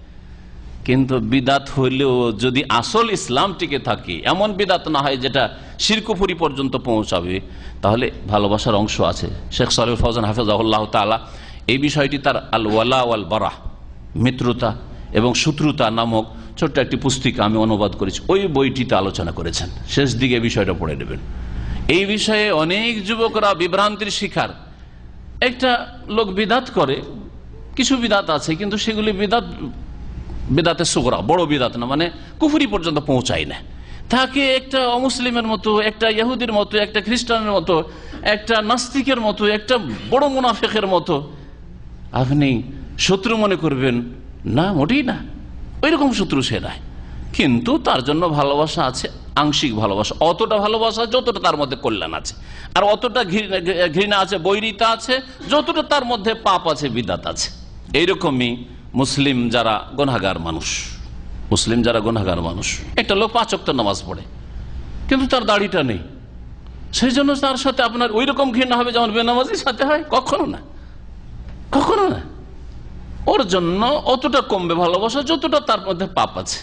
কিন্তু বিদাত হইলেও যদি আসল ইসলাম টিকে থাকে, এমন বিদাত না হয় যেটা শিরক কুফরি পর্যন্ত পৌঁছাবে, তাহলে ভালোবাসার অংশ আছে। শেখ সালেহুল ফওজান হাফিজাহুল্লাহ তাআলা এই বিষয়টি তার আল ওয়ালা ওয়াল বারা, মিত্রতা এবং শত্রুতা নামক ছোট্ট একটি পুস্তিকা আমি অনুবাদ করেছি, ওই বইটিতে আলোচনা করেছেন। শেষ দিকে বিষয়টা পড়ে নেবেন। এই বিষয়ে অনেক যুবকরা বিভ্রান্তির শিকার। একটা লোক বিদাত করে, কিছু বিদাত আছে, কিন্তু সেগুলি বিদাতে সুগরা, বড় বিদাত না, মানে কুফরি পর্যন্ত পৌঁছায় না। তাকে একটা অমুসলিমের মতো, একটা ইহুদির মতো, একটা খ্রিস্টানের মতো, একটা নাস্তিকের মতো, একটা বড় মুনাফিকের মতো আপনি শত্রু মনে করবেন না? মোটেই না, ওই রকম শত্রু সে নয়। কিন্তু তার জন্য ভালোবাসা আছে, আংশিক ভালোবাসা, অতটা ভালোবাসা যতটা তার মধ্যে কল্যাণ আছে, আর অতটা ঘৃণা আছে, বৈরিতা আছে, যতটা তার মধ্যে পাপ আছে, বিদাত আছে। এইরকমই মুসলিম যারা গুনাহগার মানুষ, মুসলিম যারা গুনাহগার মানুষ, একটা লোক 5 ওয়াক্ত নামাজ পড়ে কিন্তু তার দাড়িটা নেই, সেই জন্য তার সাথে আপনার ওই রকম ঘৃণা হবে যেমন বেনামাজির সাথে হয়? কখনো না, কখনো না। ওর জন্য অতটা কমবে ভালোবাসা যতটা তার মধ্যে পাপ আছে।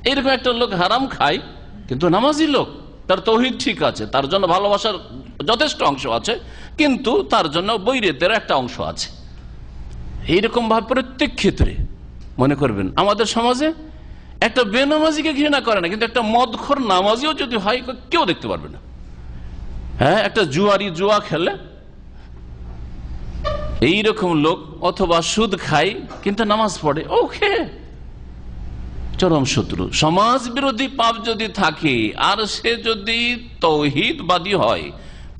এইরকম একটা লোক হারাম খায় কিন্তু নামাজি লোক, তার তৌহিদ ঠিক আছে, তার জন্য ভালোবাসার যথেষ্ট অংশ আছে, কিন্তু তার জন্য বৈরিতের একটা অংশ আছে। এইরকম ভাবে প্রত্যেক ক্ষেত্রে মনে করবেন আমাদের সমাজে একটা বেনামাজিকে ঘৃণা করে না, কিন্তু একটা মদখোর নামাজিও যদি হয় কেউ দেখতে পারবে না। হ্যাঁ, একটা জুয়া খেলে এইরকম লোক, অথবা সুদ খায় কিন্তু নামাজ পড়ে, ওকে চরম শত্রু। সমাজ বিরোধী পাপ যদি থাকে আর সে যদি তৌহিদবাদী হয়,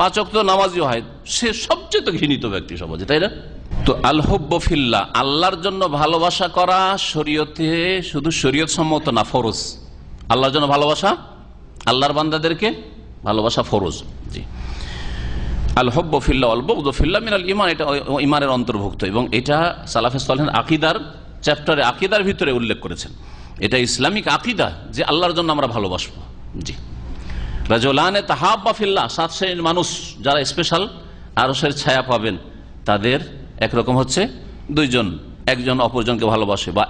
5 ওয়াক্ত নামাজি হয়, সে সবচেয়ে ঘৃণিত ব্যক্তি সমাজে, তাই না? তো আল হুব্বু ফিল্লাহ, আল্লাহর জন্য ভালোবাসা করা শরীয়তে শুধু শরীয়ত সম্মত না, ফরজ। আল্লাহর জন্য ভালোবাসা, আল্লাহর বান্দাদেরকে ভালোবাসা ফরজ। জি, আল হুব্বু ফিল্লাহ ওয়াল বুগদু ফিল্লাহ মিনাল ঈমান, এটা ঈমানের অন্তর্ভুক্ত, এবং এটা সালাফে সালেহিন আকীদার চ্যাপ্টারে, আকীদার ভিতরে উল্লেখ করেছেন। এটা ইসলামিক আকীদা যে আল্লাহর জন্য আমরা ভালোবাসবো। জি, রাজুলানে তাহাব্বা ফিল্লাহ, 7 শ্রেণীর মানুষ যারা স্পেশাল আরশের ছায়া পাবেন, তাদের একরকম হচ্ছে 2 জন, একজন অপরজনকে ভালোবাসে, বা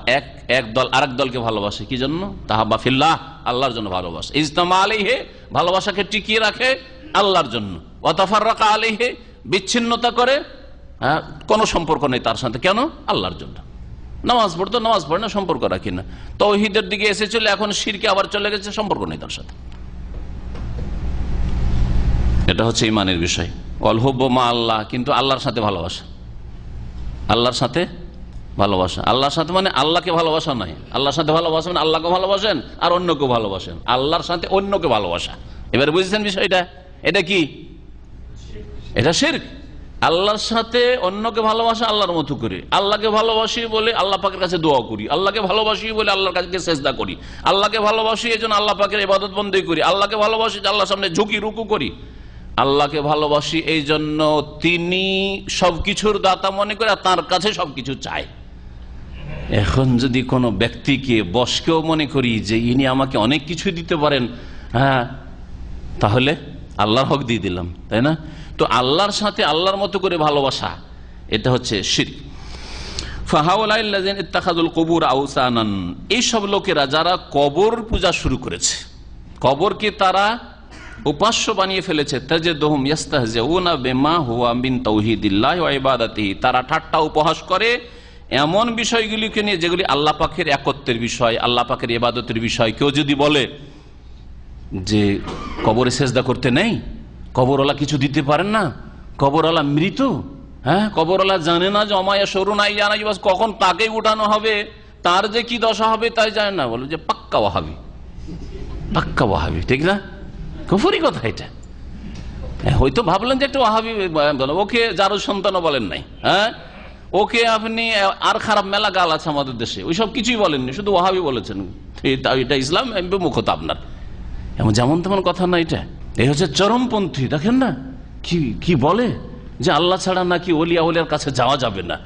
এক দল আরেক দলকে ভালোবাসে। কি জন্য? তাহাব্বা ফিল্লাহ, আল্লাহর জন্য ভালোবাসে। ইজতামা আলাইহি, ভালোবাসাকে টিকিয়ে রাখে আল্লাহর জন্য। ওয়া তাফাররাকা আলাইহি, বিচ্ছিন্নতা করে, কোনো সম্পর্ক নেই তার সাথে, কেন? আল্লাহর জন্য। নামাজ পড়তো, নামাজ পড়ে না, সম্পর্ক রাখি না। তাওহীদের দিকে এসে চলে এখন শিরকে আবার চলে গেছে, সম্পর্ক নেই তার সাথে। এটা হচ্ছে ইমানের বিষয়। ওয়াল হুব্বু মা আল্লাহ, কিন্তু আল্লাহর সাথে ভালোবাসা, আল্লাহর সাথে ভালোবাসা। আল্লাহর সাথে মানে আল্লাহকে ভালোবাসা নয়, আল্লাহর সাথে ভালোবাসা মানে আল্লাহকে ভালোবাসেন আর অন্যকে ভালোবাসেন। আল্লাহর সাথে অন্যকে ভালোবাসা, এবারে বুঝেছেন বিষয়টা? এটা কি? এটা শিরক। আল্লাহর সাথে অন্যকে ভালোবাসা আল্লাহর মতো করে। আল্লাহকে ভালোবাসি বলে আল্লাহ পাকের কাছে দোয়া করি, আল্লাহকে ভালোবাসি বলে আল্লাহর কাছে সেজদা করি, আল্লাহকে ভালোবাসি এই জন্য আল্লাহ পাকের ইবাদত বন্দেগী করি, আল্লাহকে ভালোবাসি যে আল্লাহর সামনে ঝুঁকি রুকু করি, আল্লাহকে ভালোবাসি এই জন্য তিনি সবকিছুর দাতা মনে করে তার কাছে সবকিছু চায়। এখন যদি কোনো ব্যক্তিকে বশকেও মনে করি যে ইনি আমাকে অনেক কিছু দিতে পারেন, হ্যাঁ, তাহলে আল্লাহর হক দিয়ে দিলাম, তাই না? তো আল্লাহর সাথে আল্লাহর মতো করে ভালোবাসা, এটা হচ্ছে শিরক। ফাহাউলাইল্লাযিনা ইত্তাখাযুল কুবুর আওসানান, এইসব লোকেরা যারা কবর পূজা শুরু করেছে, কবরকে তারা উপাস্য বানিয়ে ফেলেছে, তাজিদুহুম ইস্তাহজিউনা বিমা হুয়া মিন তাওহীদিল্লাহি ওয়া ইবাদাতিহি, তারা ঠাট্টা উপহাস করে এমন বিষয়গুলিকে নিয়ে যেগুলি আল্লাহ পাকের একত্বের বিষয়, আল্লাহ পাকের ইবাদতের বিষয়। কেউ যদি বলে যে কবরে সেজদা করতে নেই, কবরওয়ালা কিছু দিতে পারেন না, কবরওয়ালা মৃত, হ্যাঁ, কবরওয়ালা জানে না যে অমায়া সরুনাই জানা কখন তাকে উঠানো হবে, তার যে কি দশা হবে তাই জানে না, বলে যে পাক্কা ওয়াহাবি, পাক্কা ওয়াহাবি, ঠিক না? কুফরি কথা এটা। হয়তো ভাবলেন যে একটা ওয়াহাবি, ওকে যারো সন্তানও বলেন নাই, হ্যাঁ, ওকে আপনি আর খারাপ মেলা গাল আছে আমাদের দেশে, ওইসব কিছুই বলেননি, শুধু ওয়াহাবি বলেছেন, এটা ইসলাম বিমুখত আপনার, এমন যেমন তেমন কথা না। এটা এই হচ্ছে চরমপন্থী। দেখেন না কি বলে যে আল্লাহ ছাড়া নাকি ওলিয়া ওলিয়ার কাছে যাওয়া যাবে না,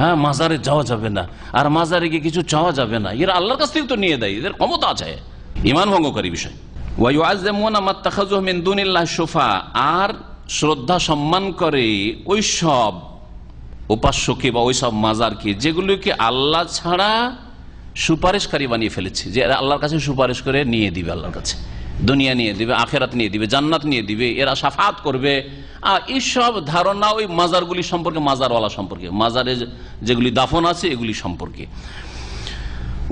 হ্যাঁ, মাজারে যাওয়া যাবে না, আর মাজারে গিয়ে কিছু চাওয়া যাবে না। এরা আল্লাহর কাছ থেকে তো নিয়ে দেয়, এদের ক্ষমতা আছে। ঈমান ভঙ্গকারী বিষয়। ওয়ায়ুআযযিমুনা মা ইত্তাখাযু মিন দুনিল্লাহি শুফা, আর শ্রদ্ধা সম্মান করে ওইসব উপাস্যকে বা ওইসব মাজারকে যেগুলোকে আল্লাহ ছাড়া সুপারিশকারী বানিয়ে ফেলেছে, যে আল্লাহর কাছে সুপারিশ করে নিয়ে দিবে, আল্লাহর কাছে দুনিয়া নিয়ে দিবে, আখেরাত নিয়ে দিবে, জান্নাত নিয়ে দিবে, এরা শাফাত করবে। আর এইসব ধারণা ওই মাজারগুলি সম্পর্কে, মাজারওয়ালা সম্পর্কে, মাজারে যেগুলি দাফন আছে এগুলি সম্পর্কে।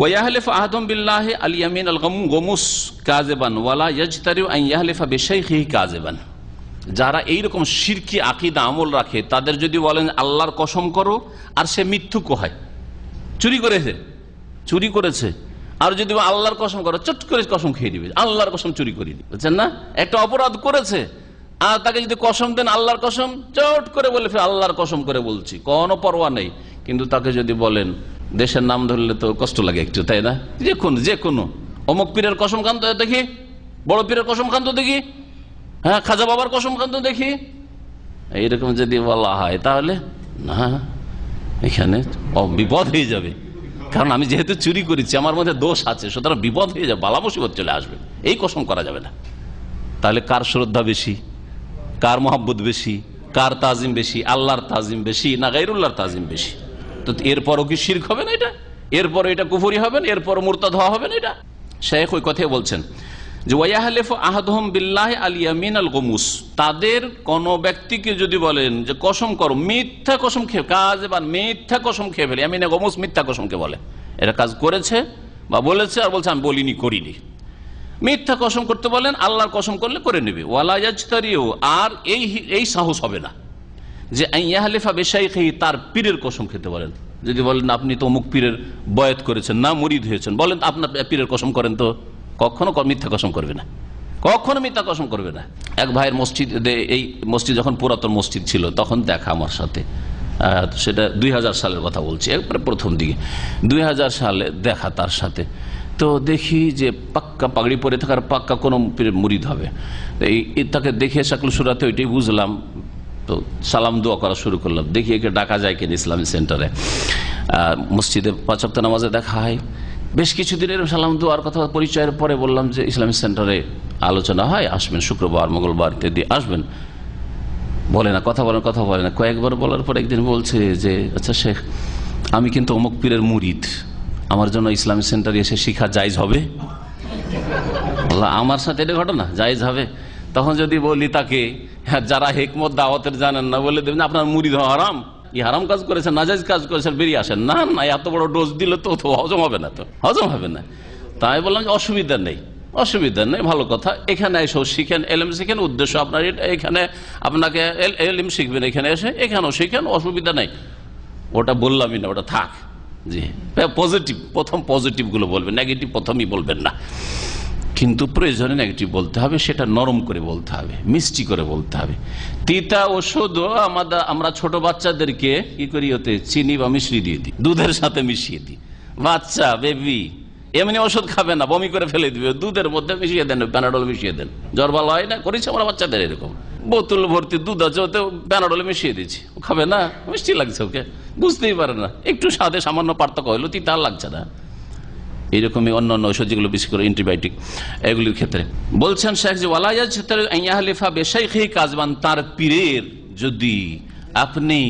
ওয়ায়াহলিফু আহাদুহুম বিল্লাহি আল ইয়ামিন আল গমুস কাযিবান ওয়ালা ইয়াজতারিউ আন ইয়াহলিফা বিশাইখিহি কাযিবান, যারা এইরকম শিরকি আকীদা আমল রাখে তাদের যদি বলেন আল্লাহর কসম করো, আর সে মিথ্যুক হয়, চুরি করেছে, আর যদি আল্লাহর কসম করো, চট করে কসম খেয়ে দিবে, আল্লাহর কসম চুরি করে দিবে, বুঝছেন না? একটা অপরাধ করেছে, আর তাকে যদি কসম দেন আল্লাহর কসম, চট করে বলে আল্লাহর কসম করে বলছি, কোনো পরোয়া নেই। কিন্তু তাকে যদি বলেন, দেশের নাম ধরলে তো কষ্ট লাগে একটু, তাই না? যে কোনো অমুক পীরের কসম খান তো দেখি, বড় পীরের কসম খান তো দেখি, হ্যাঁ, খাজা বাবার কসম খান তো দেখি, এইরকম যদি বলা হয় তাহলে না, এখানে বিপদ হয়ে যাবে। কারণ আমি যেহেতু চুরি করেছি, আমার মধ্যে দোষ আছে, সুতরাং বিপদ হয়ে যাবে, বালা মুসিবত চলে আসবে, এই কসম করা যাবে না। তাহলে কার শ্রদ্ধা বেশি, কার মহব্বত বেশি, কার তাজিম বেশি? আল্লাহর তাজিম বেশি না গায়রুল্লাহর তাজিম বেশি? তো এরপরও কি শিরক হবে না এটা? এরপর এটা কুফরি হবে না? এরপর মুরতাদ হওয়া হবে না? এটা শেখ ওই কথাই বলছেন যে ওয়ায়াহলিফু আহাদুহুম বিল্লাহি আল ইয়ামিন আল গমুস, তাদের কোন ব্যক্তিকে যদি বলেন যে কসম করো, মিথ্যা কসম খেয়ে, কাযিবান, মিথ্যা কসম খেয়ে ফেলে, ইয়ামিন গমুস মিথ্যা কসমকে বলে, এটা কাজ করেছে বা বলেছে আর বলছে আমি বলিনি, করিনি, মিথ্যা কসম করতে বলেন, আল্লাহর কসম করলে করে নেবে। ওয়ালা ইয়াজতারিউ, আর এই সাহস হবে না যে আন ইয়াহলিফা বিশাইখিহি, তার পীরের কসম খেতে বলেন। যদি বলেন আপনি তো অমুক পীরের বয়াত করেছেন, না মুরিদ হয়েছেন, বলেন আপনার পীরের কসম করেন, তো কখনো মিথ্যা কসম করবে না, কখনো মিথ্যা কসম করবে না। এক ভাইয়ের মসজিদে, এই মসজিদ যখন পুরাতন মসজিদ ছিল তখন দেখা আমার সাথে, সেটা 2000 সালের কথা বলছি, একবারে প্রথম দিকে 2000 সালে দেখা তার সাথে। তো দেখি যে পাক্কা পাগড়ি পরে থাকার, পাক্কা কোনো মুরিদ হবে, এই তাকে দেখে শাকল সুরাতে ওইটাই বুঝলাম। তো সালাম দোয়া করা শুরু করলাম, দেখি একে ডাকা যায় কিনা ইসলামিক সেন্টারে, মসজিদে 5 ওয়াক্ত নামাজে দেখা হয়। বেশ কিছুদিনের সালাম দোয়ার কথা পরিচয়ের পরে বললাম যে ইসলামিক সেন্টারে আলোচনা হয়, আসবেন শুক্রবার মঙ্গলবার ইত্যাদি আসবেন। বলে না, কথা বলে না। কয়েকবার বলার পর একদিন বলছে যে আচ্ছা শেখ, আমি কিন্তু অমুক পীরের মুরিদ, আমার জন্য ইসলামিক সেন্টারে এসে শিক্ষা জায়েজ হবে? আমার সাথে এটা ঘটনা জায়েজ হবে? তখন যদি বলি তাকে, যারা হিকমত দাওয়াতের জানেন না, বলে দেবেন আপনার মুরিদ হওয়া হারাম, এই হারাম কাজ করেছেন, নাজায়েজ কাজ করেছেন, বেরিয়ে আসেন। না না, এত বড় ডোজ দিলে তো হজম হবে না, তো হজম হবে না। তাই বললাম যে অসুবিধা নেই, অসুবিধা নেই, ভালো কথা। এখানে এসেও শিখেন, এলএম শিখেন, উদ্দেশ্য আপনার এখানে আপনাকে এলএম শিখবেন, এখানে এসে এখানেও শিখেন, অসুবিধা নেই। ওটা বললামই না, ওটা থাক। জি, পজিটিভ, প্রথম পজিটিভ গুলো বলবেন, নেগেটিভ প্রথমই বলবেন না। কিন্তু প্রয়োজনে নেগেটিভ বলতে হবে, সেটা নরম করে বলতে হবে, মিষ্টি করে বলতে হবে। তিতা ওষুধও আমরা ছোট বাচ্চাদেরকে কি করি, ওতে চিনি বা মিশ্রি দিয়ে দিই, দুধের সাথে মিশিয়ে দিই। বাচ্চা, বেবি এমনি ওষুধ খাবে না, বমি করে ফেলে দিবে, দুধের মধ্যে মিশিয়ে দেন, প্যানাডল মিশিয়ে দেন। জ্বর ভালো হয় না, করেছি আমরা বাচ্চাদের এরকম, বোতল ভর্তি দুধ আছে, ওতে প্যানাডল মিশিয়ে দিচ্ছি, ও খাবে না, মিষ্টি লাগছে, ওকে বুঝতেই পারে না, একটু স্বাদে সামান্য পার্থক্য হইলো, তিতা লাগছে না। এইরকমই অন্য অন্য ঔষধ যেগুলো বিশেষ করে অ্যান্টিবায়োটিক, এগুলির ক্ষেত্রে বলছেন শেখ যে ওয়ালাইফা বেশাইখি কাজবান, তার পীরের যদি আপনি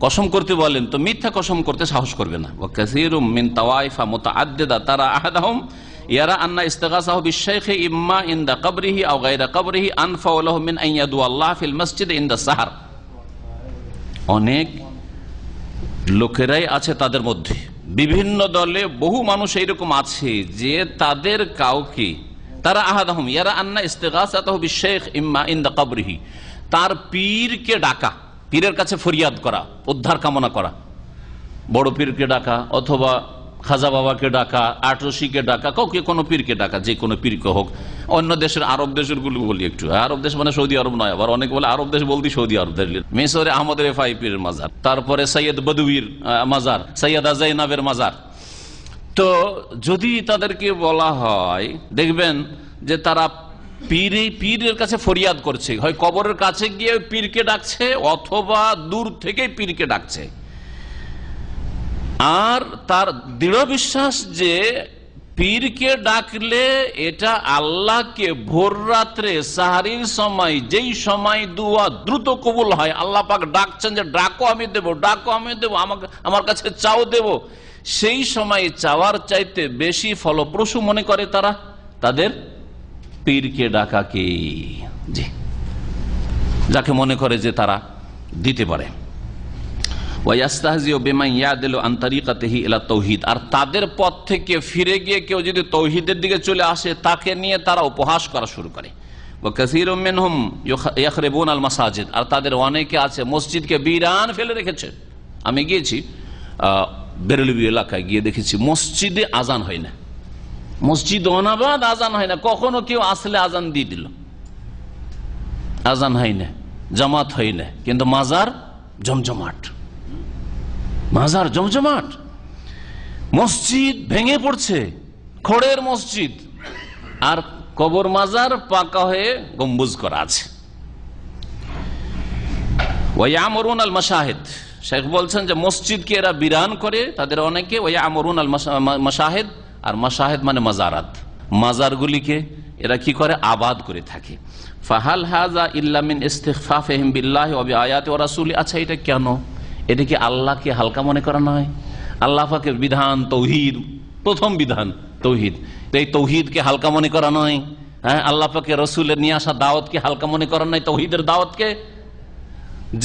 কসম করতে বলেন তো মিথ্যা কসম করতে সাহস করবে না। ওয়া কাসীরুম মিন তাওয়াইফা মুতাআদ্দিদা তারা আহাদাহুম ইয়ারা আন্না ইস্তিগাসাহু বিশ-শাইখি ইম্মা ইনদা কবরিহি আও গায়রা কবরিহি আনফাউ লাহু মিন আন ইয়াদু আল্লাহ ফিল মসজিদ ইনদা সাহর। অনেক লোকেরাই আছে তাদের মধ্যে, বিভিন্ন দলে বহু মানুষ এইরকম আছে যে তাদের কাউকে, তারা আহাদাহুম ইয়ারা আন্না ইস্তিগাসাতাহু বিশ-শাইখ ইম্মা ইনদা কবরিহি, তার পীরকে ডাকা, পীরের কাছে ফরিয়াদ করা, উদ্ধার কামনা করা, বড় পীরকে ডাকা অথবা খাজা বাবাকে ডাকা, আটরশিকে ডাকা, কাউকে কোনো পীরকে ডাকা, যে কোনো পীরকে হোক। অন্য দেশের, আরব দেশের গুলো বলি একটু, আরব দেশ মানে সৌদি আরব নয়, আবার অনেক বলে আরব দেশ বলতে সৌদি আরব, মিশরে আহমদ রেফাই পীরের মাজার, তারপরে সৈয়দ বদউইর মাজার, সৈয়দা জাইনাবের মাজার। তো যদি তাদেরকে বলা হয়, দেখবেন যে তারা পীরের কাছে ফরিয়াদ করছে, হয় কবরের কাছে গিয়ে পীরকে ডাকছে অথবা দূর থেকে পীরকে ডাকছে, আর তার দৃঢ় বিশ্বাস যে পীরকে ডাকলে এটা আল্লাহকে ভোর রাত্রে সাহারির সময়, যেই সময় দুয়া দ্রুত কবুল হয়, আল্লাহ পাক ডাকছেন যে ডাকো আমি দেবো, ডাকো আমি দেবো, আমার কাছে চাও দেব, সেই সময় চাওয়ার চাইতে বেশি ফলপ্রসূ মনে করে তারা তাদের পীরকে ডাকাকে, জি, যাকে মনে করে যে তারা দিতে পারে। আর তাদের পথ থেকে ফিরে গিয়ে কেউ যদি তৌহিদের দিকে চলে আসে, তাকে নিয়ে তারা উপহাস করা শুরু করে। আর তাদের অনেকে আছে মসজিদকে বিরান ফেলে রেখেছে। আমি গিয়েছি বেরেলভি এলাকায়, গিয়ে দেখেছি মসজিদে আজান হয় না, মসজিদ অনাবাদ আজান হয় না, কখনো কেউ আসলে আজান দিয়ে দিল, আজান হয় না, জামাত হয় না, কিন্তু মাজার জমজমাট, মাজার জমজমাট, মসজিদ ভেঙে পড়ছে, খড়ের মসজিদ, আর কবর মাজার পাকা হয়ে গম্বুজ করা আছে। ওয়ায়ামুরুন আল মাশাহিদ, শেখ বলছেন যে মসজিদকে এরা বিরান করে, তাদের অনেকে ওয়ায়ামুরুন আল মাশাহিদ, আর মাশাহিদ মানে মাজারাত, মাজারগুলিকে এরা কি করে, আবাদ করে থাকে। ফাহাল হাযা ইল্লা মিন ইস্তিগফাফিহিম বিল্লাহি ওয়া বিআয়াতি ওয়া রাসূলি। আচ্ছা, এটা কেন? এটা কি আল্লাহকে হালকা মনে করা নয়? আল্লাহ পাকের বিধান তৌহিদ, প্রথম বিধান তৌহিদ, এই তৌহিদকে হালকা মনে করা নয়? হ্যাঁ, আল্লাহ পাকের রসুলের নিয়ে আসা দাওয়াতকে হালকা মনে করা নয়? তৌহিদের দাওয়াতকে,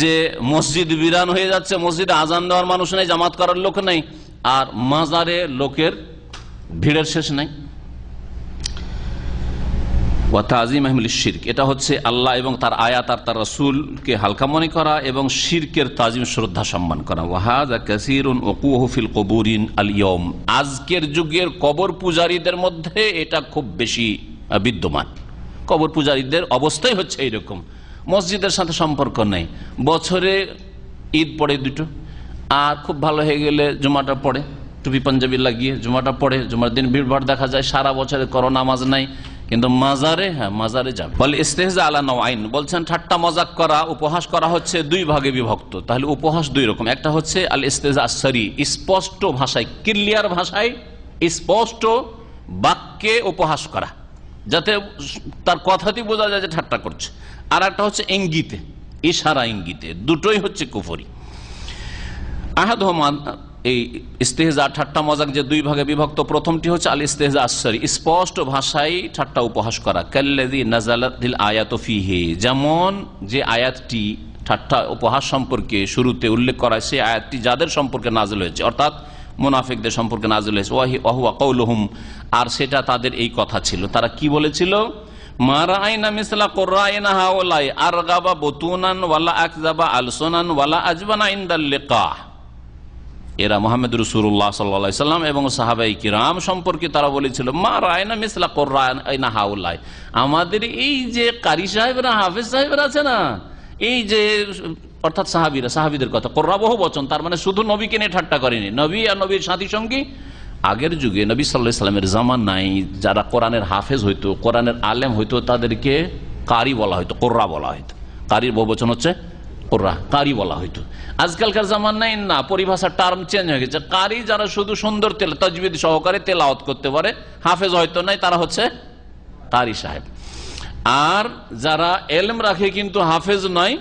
যে মসজিদ বিরান হয়ে যাচ্ছে, মসজিদে আজান দেওয়ার মানুষ নেই, জামাত করার লোক নেই, আর মাজারে লোকের ভিড়ের শেষ নাই। এটা হচ্ছে আল্লাহ এবং তার আয়াত আর তার রাসূলকে হালকা মনে করা এবং শিরকের তাজিম, শ্রদ্ধা সম্মান করা। ওয়াহাযা কাসীরুন ওয়াকুহু ফিল কুবুরিন আল ইয়াউম। আজকের যুগের কবর পূজারীদের মধ্যে এটা খুব বেশি বিদ্যমান। কবর পূজারীদের অবস্থাই হচ্ছে এইরকম, মসজিদের সাথে সম্পর্ক নেই, বছরে ঈদ পড়ে দুটো, আর খুব ভালো হয়ে গেলে জুমাটা পড়ে, টুপি পাঞ্জাবি লাগিয়ে জুমাটা পড়ে, জুমার দিন ভিড়ভাড় দেখা যায়, সারা বছরে করো নামাজ নাই, কিন্তু মাজারে, হ্যাঁ মাজারে যাবে। বলে ইস্তেহজা আলা নওয়াইন, বলছেন ঠাট্টা মজাক করা, উপহাস করা হচ্ছে দুই ভাগে বিভক্ত। তাহলে উপহাস দুই রকম, একটা হচ্ছে আল ইস্তেহজা আসসারি, স্পষ্ট ভাষায়, ক্লিয়ার ভাষায়, স্পষ্ট বাক্যে উপহাস করা, যাতে তার কথাতেই বোঝা যায় যে ঠাট্টা করছে। আর একটা হচ্ছে ইঙ্গিতে, ইশারা ইঙ্গিতে, দুটোই হচ্ছে কুফরি। আহাদ এই ইস্তেহজা ঠাট্টা মজাক যে দুই ভাগে বিভক্ত, প্রথমটি হচ্ছে আল ইস্তেহজা আসসারি, স্পষ্ট ভাষায় ঠাট্টা উপহাস করা। কাল্লাযী নাযালাতিল আয়াতু ফীহি, যেমন যে আয়াতটি ঠাট্টা উপহাস সম্পর্কে শুরুতে উল্লেখ করা সেই আয়াতটি যাদের সম্পর্কে নাযিল হয়েছে, অর্থাৎ মুনাফিকদের সম্পর্কে নাযিল হয়েছে, ওয়াহুয়া কাউলুহুম, আর সেটা তাদের এই কথা ছিল। তারা কি বলেছিল? মা রাআইনা মিসলা কুররাইনা হাউলাই আরগাবা বুতুনান ওয়ালা আকযাবা আলসুনান ওয়ালা আজবানা ইনদাল লিকাহ। এরা মুহাম্মদ রাসূলুল্লাহ সাল্লাল্লাহু আলাইহি সাল্লাম এবং সাহাবায়ে কিরাম সম্পর্কে তারা বলেছিল, মা রাআইনা মিসলা কুররাইনা হাউলাই, আমাদের এই যে কারি সাহেবরা, হাফেজ সাহেবরা আছে না, এই যে, অর্থাৎ সাহাবীদের কথা, কোররা বহু বচন, তার মানে শুধু নবীকে নিয়ে ঠাট্টা করেনি, নবী আর নবীর সাথী সঙ্গী। আগের যুগে নবী সাল্লাল্লাহু আলাইহি সাল্লামের জামানায় যারা কোরআনের হাফেজ হইতো, কোরআনের আলেম হইতো, তাদেরকে কারি বলা হইতো, কোররা বলা হইতো। কারির বহুবচন হচ্ছে কোররা, কারি বলা হইতো। আজকালকার জামানায় না, পরিভাষার টার্ম চেঞ্জ হয়ে গেছে। কারি যারা শুধু সুন্দর তাজবিদ সহকারে তেলাওয়াত করতে পারে, হাফেজ হয়তো নাই, তারা হচ্ছে কারি সাহেব। আর যারা এলম রাখে কিন্তু হাফেজ নয়,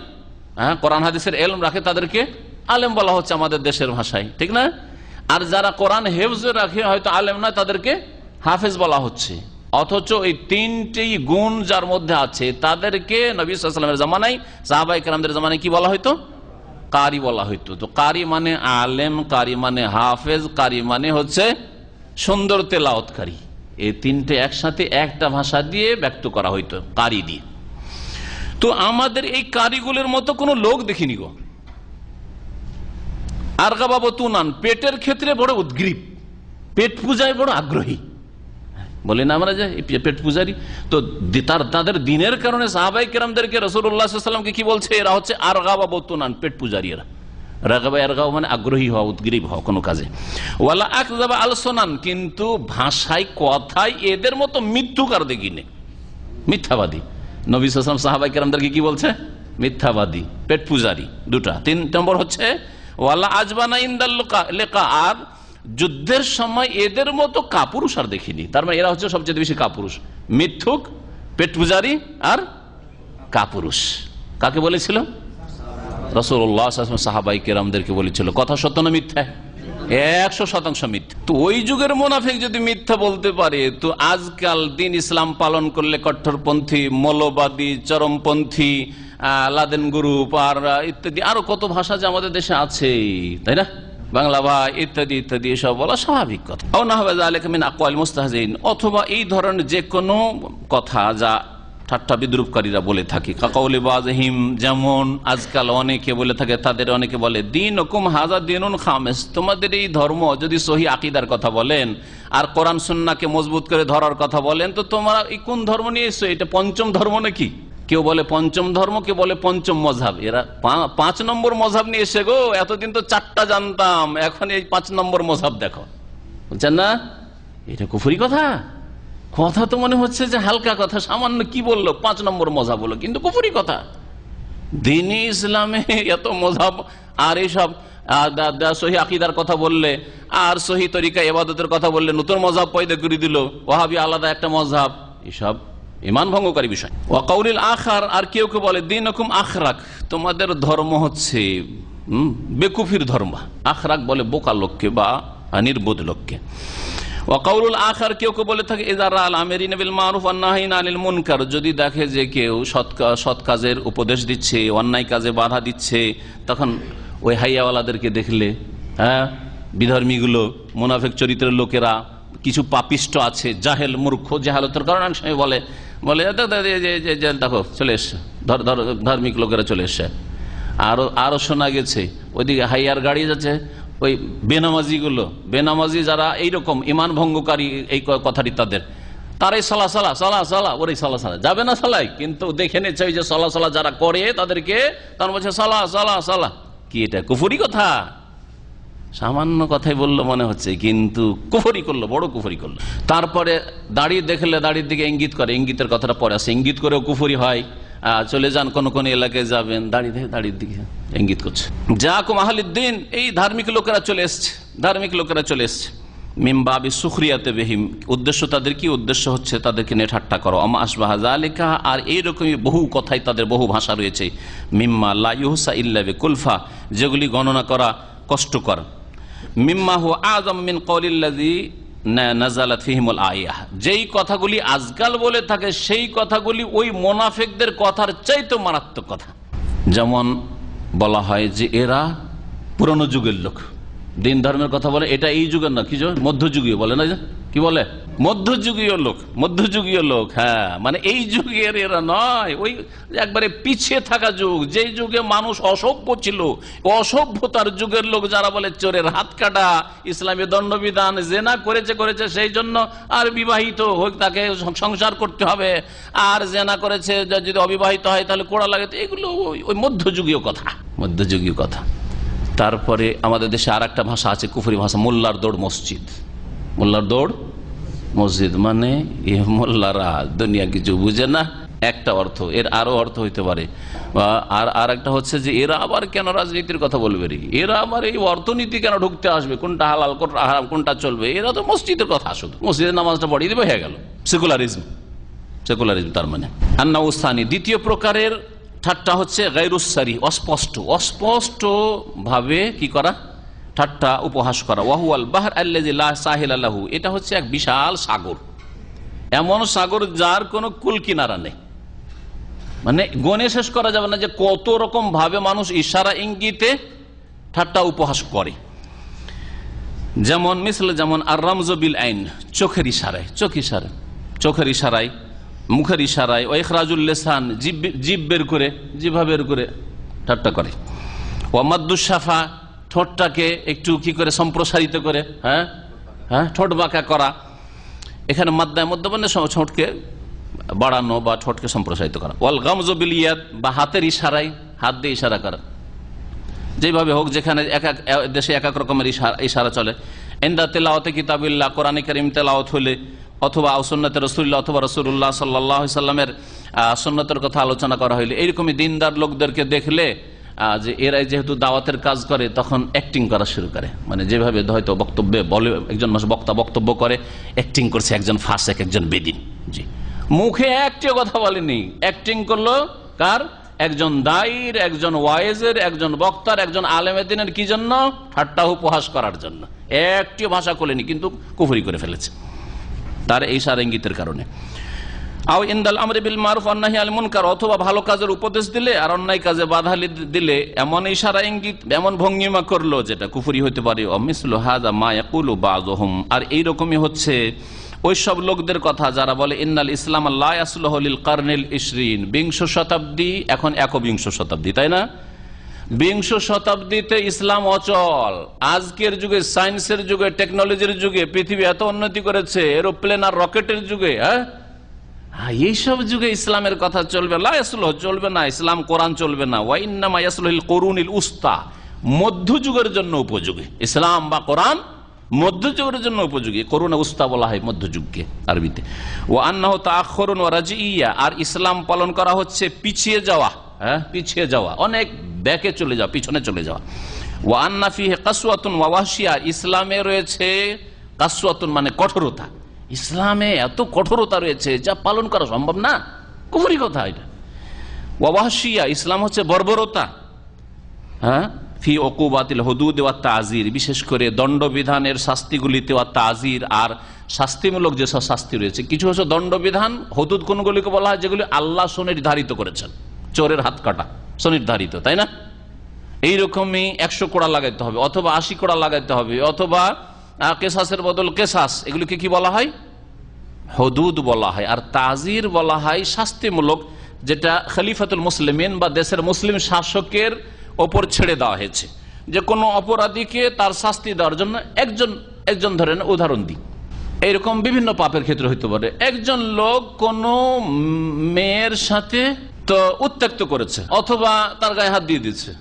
কোরআন হাদিসের এলম রাখে, তাদেরকে আলেম বলা হচ্ছে আমাদের দেশের ভাষায়, ঠিক না? আর যারা কোরআন হেফজ রাখে, হয়তো আলেম নয়, তাদেরকে হাফেজ বলা হচ্ছে। অথচ এই তিনটি গুণ যার মধ্যে আছে তাদেরকে নবী সাল্লাল্লাহু আলাইহি ওয়াসাল্লামের জামানায়, সাহাবায়ে কেরামদের জামানায় কি বলা হইতো? কারি বলা হইতো। তো কারি মানে আলেম, কারি মানে হাফেজ, কারি মানে হচ্ছে সুন্দর তেলাওয়াতকারী। এই তিনটে একসাথে একটা ভাষা দিয়ে ব্যক্ত করা হইতো, কারি দিয়ে। তো আমাদের এই কারিগুলোর মতো কোনো লোক দেখিনি গো। আর গাবাবতুনান, পেটের ক্ষেত্রে বড় উদ্গ্রীব, পেট পূজায় বড় আগ্রহী, বলে না আমরা যে পেট পূজারি। তো তাদের দিনের কারণে সাহাবায়ে কেরামদেরকে রাসূলুল্লাহ সাল্লাল্লাহু আলাইহি ওয়াসাল্লাম কি বলছে? এরা হচ্ছে আর গাবাবতুনান, পেট পূজারি। এরা রাগাবা, এরগাও মানে আগ্রহী হওয়া, উদ্গ্রীব হওয়া কোনো কাজে। ওয়ালা আকযাবা আলসুনান, কিন্তু ভাষায় কথায় এদের মতো মিথ্যুকার দেখিনি, মিথ্যাবাদী। নবী সাল্লাল্লাহু আলাইহি ওয়াসাল্লাম সাহাবায়ে কেরামদেরকে কি বলছে? মিথ্যাবাদী, পেট পূজারি। দুটা। 3 নম্বর হচ্ছে ওয়ালা আজবানা ইনদাল লিকা, আর যুদ্ধের সময় এদের মতো কাপুরুষ আর দেখিনি। তার মানে এরা হচ্ছে সবচেয়ে বেশি কাপুরুষ, মিথ্যুক, পেট পূজারি আর কাপুরুষ। কাকে বলেছিল? রাসূলুল্লাহ সাল্লাল্লাহু আলাইহি ওয়াসাল্লাম সাহাবায়ে কেরামদেরকে বলেছিল। কথা সত্য না মিথ্যা? 100% মিথ্যা। তো ওই যুগের মুনাফিক যদি মিথ্যা বলতে পারে, তো আজকাল দিন ইসলাম পালন করলে কট্টরপন্থী, মৌলবাদী, চরমপন্থী, লাদেন গ্রুপ আর ইত্যাদি আরো কত ভাষা যে আমাদের দেশে আছে, তাই না? বাংলা ভাই ইত্যাদি ইত্যাদি, এসব বলা স্বাভাবিক কথা। অথবা এই ধরনের যে কোনো কথা যা ঠাট্টা বিদ্রুপকারীরা বলে থাকে, কাকাউলি বাজহিম, যেমন আজকাল অনেকে বলে থাকে, তাদের অনেকে বলে দীনুকুম হাযা দীনুন খামিস, তোমাদের এই ধর্ম, যদি সহি আকীদার কথা বলেন আর কোরআন সুন্নাহকে মজবুত করে ধরার কথা বলেন, তো তোমরা এই কোন ধর্ম নিয়ে এসছো? এটা পঞ্চম ধর্ম নাকি? কেউ বলে পঞ্চম ধর্ম, কেউ বলে পঞ্চম মযহাব। এরা 5 নম্বর মযহাব নিয়ে এসে গো, এতদিন তো 4টা জানতাম, এখন এই 5 নম্বর মযহাব দেখো, বলছেন না? এটা কুফরি কথা। কথা তো মনে হচ্ছে যে হালকা কথা, সামান্য কি বললো, 5 নম্বর মযহাব হলো, কিন্তু কুফরি কথা। দ্বীনে ইসলামে এত মযহাব, আর এইসব সহি আকীদার কথা বললে আর সহি তরিকা ইবাদতের কথা বললে নতুন মযহাব পয়দা করে দিল, ওয়াহাবি আলাদা একটা মযহাব, এসব ঈমান ভঙ্গকারী বিষয়। ওয়া কাউলিল আখার, আর কেউ কেউ বলে দীনুকুম আখরাক, তোমাদের ধর্ম হচ্ছে বেকুফির ধর্ম। আখরাক বলে বোকা লোককে বা নির্বোধ লোককে। ওয়া কাউলুল আখার, কেউ কেউ বলে থাকে ইযা রাআল আমিরিনা বিল মারুফ ওয়ান নাহিনা আনিল মুনকার, যদি দেখে যে কেউ সৎ কাজের উপদেশ দিচ্ছে, অন্যায় কাজে বাধা দিচ্ছে, তখন ওই হাইয়াওয়ালাদেরকে দেখলে, বিধর্মীগুলো, মুনাফিক চরিত্রের লোকেরা, কিছু পাপিষ্ট আছে, জাহেল মূর্খ, জাহালতের কারণে অনেক সময় বলে দেখো চলে এসছে, ধার্মিক লোকেরা চলে এসছে। আরো শোনা গেছে ওইদিকে হাইয়ার গাড়ি যাচ্ছে, ওই বেনামাজি যারা এইরকম ঈমান ভঙ্গকারী, এই কথাটি তাদের, তারাই সালা ওরাই সালা যাবে না সালাই, কিন্তু দেখে নিচ্ছে ওই যে সালা যারা করে তাদেরকে, তার বলছে সালা। কি এটা কুফরি কথা? সামান্য কথাই বললো মনে হচ্ছে, কিন্তু কুফরি করলো, বড় কুফরি করলো। তারপরে দাড়ি দেখলে দাড়ির দিকে ইঙ্গিত করে, ইঙ্গিতের কথাটা পরে আসে, ইঙ্গিত করেও কুফরি হয়। চলে যান কোন কোন এলাকায় যাবেন, দাড়ির দিকে ইঙ্গিত করছে। যাকুম আহলুদ্দিন, এই ধার্মিক লোকেরা চলে এসছে, মিমবাবি সুখরিয়াতে বিহিম, উদ্দেশ্য তাদের কি? উদ্দেশ্য হচ্ছে তাদেরকে নিয়ে ঠাট্টা করো। আমা আসবাহা যালিকা, আর এইরকমই বহু কথাই, তাদের বহু ভাষা রয়েছে। মিম্মা লা ইউহসা ইল্লা বিকুলফা, যেগুলি গণনা করা কষ্টকর। মিম্মা হুয়া আযম মিন কওলিল্লাযী নাযালাত ফীহিমুল আয়াহ, যেই কথাগুলি আজকাল বলে থাকে সেই কথাগুলি ওই মুনাফিকদের কথার চাইতে মারাত্মক কথা। যেমন বলা হয় যে এরা পুরনো যুগের লোক, দিন ধর্মের কথা বলে, এটা এই যুগের না, কি মধ্যযুগীয় বলে না, কি বলে মধ্যযুগীয় লোক, মধ্যযুগীয় লোক। হ্যাঁ, মানে এই যুগের এরা নয়, ওই একবারে পিছিয়ে থাকা যুগ, যেই যুগে মানুষ অসভ্য ছিল, অসভ্যতার যুগের লোক যারা বলে চোরের হাত কাটা, ইসলামী দণ্ডবিধান, জেনা করেছে সেই জন্য আর বিবাহিত হোক তাকে সংসার করতে হবে, আর জেনা করেছে যদি অবিবাহিত হয় তাহলে কোড়া লাগে, এগুলো ওই মধ্যযুগীয় কথা, মধ্যযুগীয় কথা। তারপরে আমাদের দেশে আর একটা ভাষা আছে, কুফরি ভাষা, মোল্লার দৌড় মসজিদ। মোল্লার দৌড় মসজিদ মানে মোল্লারা দুনিয়া কিছু বুঝে না, একটা অর্থ। এর আরো অর্থ হইতে পারে, আর একটা হচ্ছে যে এরা আবার কেন রাজনীতির কথা বলবে, এরা আবার এই অর্থনীতি কেন ঢুকতে আসবে, কোনটা হালাল কোনটা হারাম কোনটা চলবে, এরা তো মসজিদের কথা, শুধু মসজিদের নামাজটা পড়িয়ে দেবে, হয়ে গেল সেকুলারিজম। সেকুলারিজম তার মানে আন্না উস্তানি। দ্বিতীয় প্রকারের ঠাট্টা হচ্ছে গায়রুসারি, অস্পষ্ট, অস্পষ্ট ভাবে কি করা, ঠাট্টা উপহাস করা। ওয়াহুয়াল বাহর আল্লাযী লা সাহিলা লাহু, এটা হচ্ছে এক বিশাল সাগর, এমন সাগর যার কোনো কুল কিনারা নেই, মানে গণে শেষ করা যাবে না যে কত রকম ভাবে মানুষ ইশারা ইঙ্গিতে ঠাট্টা উপহাস করে। যেমন মিসলে, যেমন আর রামজ বিল আইন, চোখের ইশারায়, চোখের ইশারায়, মুখের ইশারায়, ও ইখরাজুল লিসান, জিভ বের করে, জিভা বের করে ঠাট্টা করে। ওয়া মাদ্দুশ শাফা, ঠোঁটটাকে একটু কি করে সম্প্রসারিত করে, হ্যাঁ হ্যাঁ, ঠোঁট বাঁকা করা। এখানে মাদ্দায় মধ্যে মানে ঠোঁটকে বাড়ানো বা ঠোঁটকে সম্প্রসারিত করা। ওয়াল গামজু বিল ইয়াদ, বা হাতের ইশারায়, হাত দিয়ে ইশারা করা, যেভাবে হোক, যেখানে এক এক দেশে এক এক রকমের ইশারা চলে। ইনদা তিলাওয়াতে কিতাবিল্লাহ, কোরআনে কারীম তেলাওয়াত হলে, অথবা সুন্নতে রাসূলুল্লাহ, অথবা রাসূলুল্লাহ সাল্লাল্লাহু আলাইহি সাল্লামের সুন্নতের কথা আলোচনা করা হইলে, এইরকমই দিনদার লোকদেরকে দেখলে যে এরাই যেহেতু দাওয়াতের কাজ করে, তখন অ্যাক্টিং করা শুরু করে, মানে যেভাবে হয়তো বক্তব্যে বলে, একজন বক্তা বক্তব্য করে, অ্যাক্টিং করছে একজন ফাসেক, একজন বেদিন। জি, মুখে একটিও কথা বলেনি, অ্যাক্টিং করলো কার, একজন দায়ীর, একজন ওয়াইজের, একজন বক্তার, একজন আলেমে দ্বীনের, কি জন্য, ঠাট্টা উপহাস করার জন্য। একটিও ভাষা খোলেনি, কিন্তু কুফরি করে ফেলেছে তার এই ইশারা ইঙ্গিতের কারণে। আও ইনদাল আমরি বিল মারুফ ওয়ান নাহি আনিল মুনকার, অথবা ভালো কাজের উপদেশ দিলে আর অন্যায় কাজে বাধা দিলে এমন ইশারা ইঙ্গিত, এমন ভঙ্গিমা করলো যেটা কুফরি হতে পারে। অমিসলু হাযা মা ইয়াকুলু বাযুহুম, আর এইরকমই হচ্ছে ওই সব লোকদের কথা যারা বলে ইন্নাল ইসলাম লা ইয়াসলুহু লিল কারনিল 20, বিংশ শতাব্দী, এখন একবিংশ শতাব্দী, তাই না? বিংশ শতাব্দীতে ইসলাম অচল। আজকের যুগে, সায়েন্সের যুগে, টেকনোলজির যুগে, পৃথিবী এত উন্নতি করেছে, এরোপ্লেন আর রকেটের যুগে, হ্যাঁ, এইসব যুগে ইসলামের কথা চলবে, লা ইয়াসলুহু, চলবে না, ইসলাম কোরআন চলবে না। ওয়া ইন্নামা ইয়াসলুহুল কুরুনিল উস্তা, মধ্যযুগের জন্য উপযোগী ইসলাম বা কোরআন, মধ্যযুগের জন্য উপযোগী। করুন উস্তা বলা হয় মধ্যযুগকে আরবিতে। ও আন্নাহু তাআখুরুন ওয়া রাজিইয়া, আর ইসলাম পালন করা হচ্ছে পিছিয়ে যাওয়া, হ্যাঁ, পিছিয়ে যাওয়া, অনেক ব্যাকে চলে যাওয়া, পিছনে চলে যাওয়া। ওয়া আন্না ফিহি কাসওয়াতুন ওয়া ওয়াহশিয়া, ইসলামে রয়েছে কাসওয়াতুন মানে কঠোরতা, ইসলামে এত কঠোরতা রয়েছে যা পালন করা সম্ভব না, কুফরি কথা এটা। ওয়া ওয়াহশিয়া, ইসলাম হচ্ছে বর্বরতা, হ্যাঁ, ফি উকুবাতিল হুদুদ ওয়া তাযির, বিশেষ করে দণ্ডবিধানের শাস্তিগুলিতে, ওয়া তাযির, আর শাস্তিমূলক যেসব শাস্তি রয়েছে, কিছু হচ্ছে দণ্ডবিধান, হুদুদ কোনগুলিকে বলা হয় যেগুলি আল্লাহ সুনির্ধারিত করেছেন, চোরের হাত কাটা সুনির্ধারিত, তাই না? এইরকমই 100 কোড়া লাগাইতে হবে, অথবা 80 কোড়া লাগাইতে হবে, অথবা কেসাসের বদল কেসাস, এগুলিকে কি বলা হয়, হুদুদ বলা হয়। আর তাযির বলা হয় শাস্তিমূলক, যেটা খলিফাতুল মুসলিমিন বা দেশের মুসলিম শাসকের ওপর ছেড়ে দেওয়া হয়েছে, যে কোনো অপরাধীকে তার শাস্তি দেওয়ার জন্য একজন ধরেন, উদাহরণ দিই, এইরকম বিভিন্ন পাপের ক্ষেত্রে হইতে পারে। একজন লোক কোন মেয়ের সাথে তো উত্ত্যক্ত করেছে, অথবা তার গায়ে হাত দিয়ে দিচ্ছে,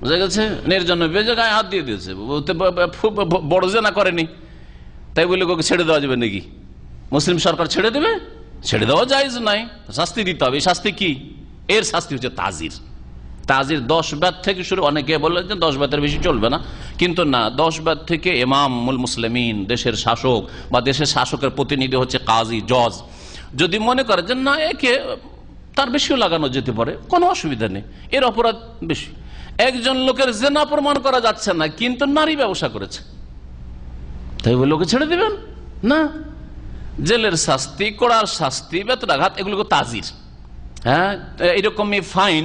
বুঝা গেছে, নির্জন বেজে গায়ে হাত দিয়ে দিয়েছে, বড় জেনা করেনি, তাই বলে ওকে ছেড়ে দেওয়া যাবে নাকি? মুসলিম সরকার ছেড়ে দেবে? ছেড়ে দেওয়া জায়েজ নাই, শাস্তি দিতে হবে। শাস্তি কি? এর শাস্তি হচ্ছে তাজির। তাজির 10 বাত থেকে শুরু, অনেকে বললেন যে 10 বাতের বেশি চলবে না, কিন্তু না, 10 বাত থেকে ইমামুল মুসলিমিন, দেশের শাসক বা দেশের শাসকের প্রতিনিধি হচ্ছে কাজী, জজ, যদি মনে করে যে না, একে তার বেশিও লাগানো যেতে পারে, কোনো অসুবিধা নেই, এর অপরাধ বেশি। একজন লোকের জেনা প্রমাণ করা যাচ্ছে না, কিন্তু নারী ব্যবসা করেছে, তাই বলে লোকে ছেড়ে দিবেন না? জেলের শাস্তি, কড়ার শাস্তি, বেত্রাঘাত, এগুলোকে তাজির, হ্যাঁ, এইরকমই ফাইন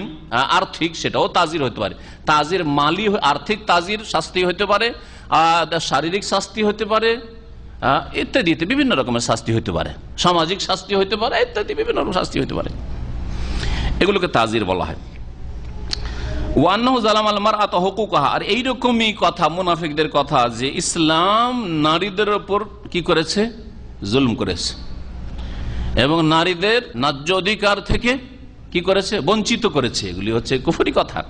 আর্থিক, সেটাও তাজির হতে পারে। তাজির মালি, আর্থিক তাজির শাস্তি হতে পারে, শারীরিক শাস্তি হতে পারে, ইত্যাদি বিভিন্ন রকমের শাস্তি হতে পারে, সামাজিক শাস্তি হতে পারে, ইত্যাদি বিভিন্ন রকম শাস্তি হতে পারে। এগুলোকে তাজির বলা হয়। আর এইরকমই কথা মুনাফিকদের কথা যে ইসলাম নারীদের উপর কি করেছে, জুলুম করেছে, এবং নারীদের ন্যায্য অধিকার থেকে কি করেছে, বঞ্চিত করেছে। এগুলি হচ্ছে কুফরি কথা,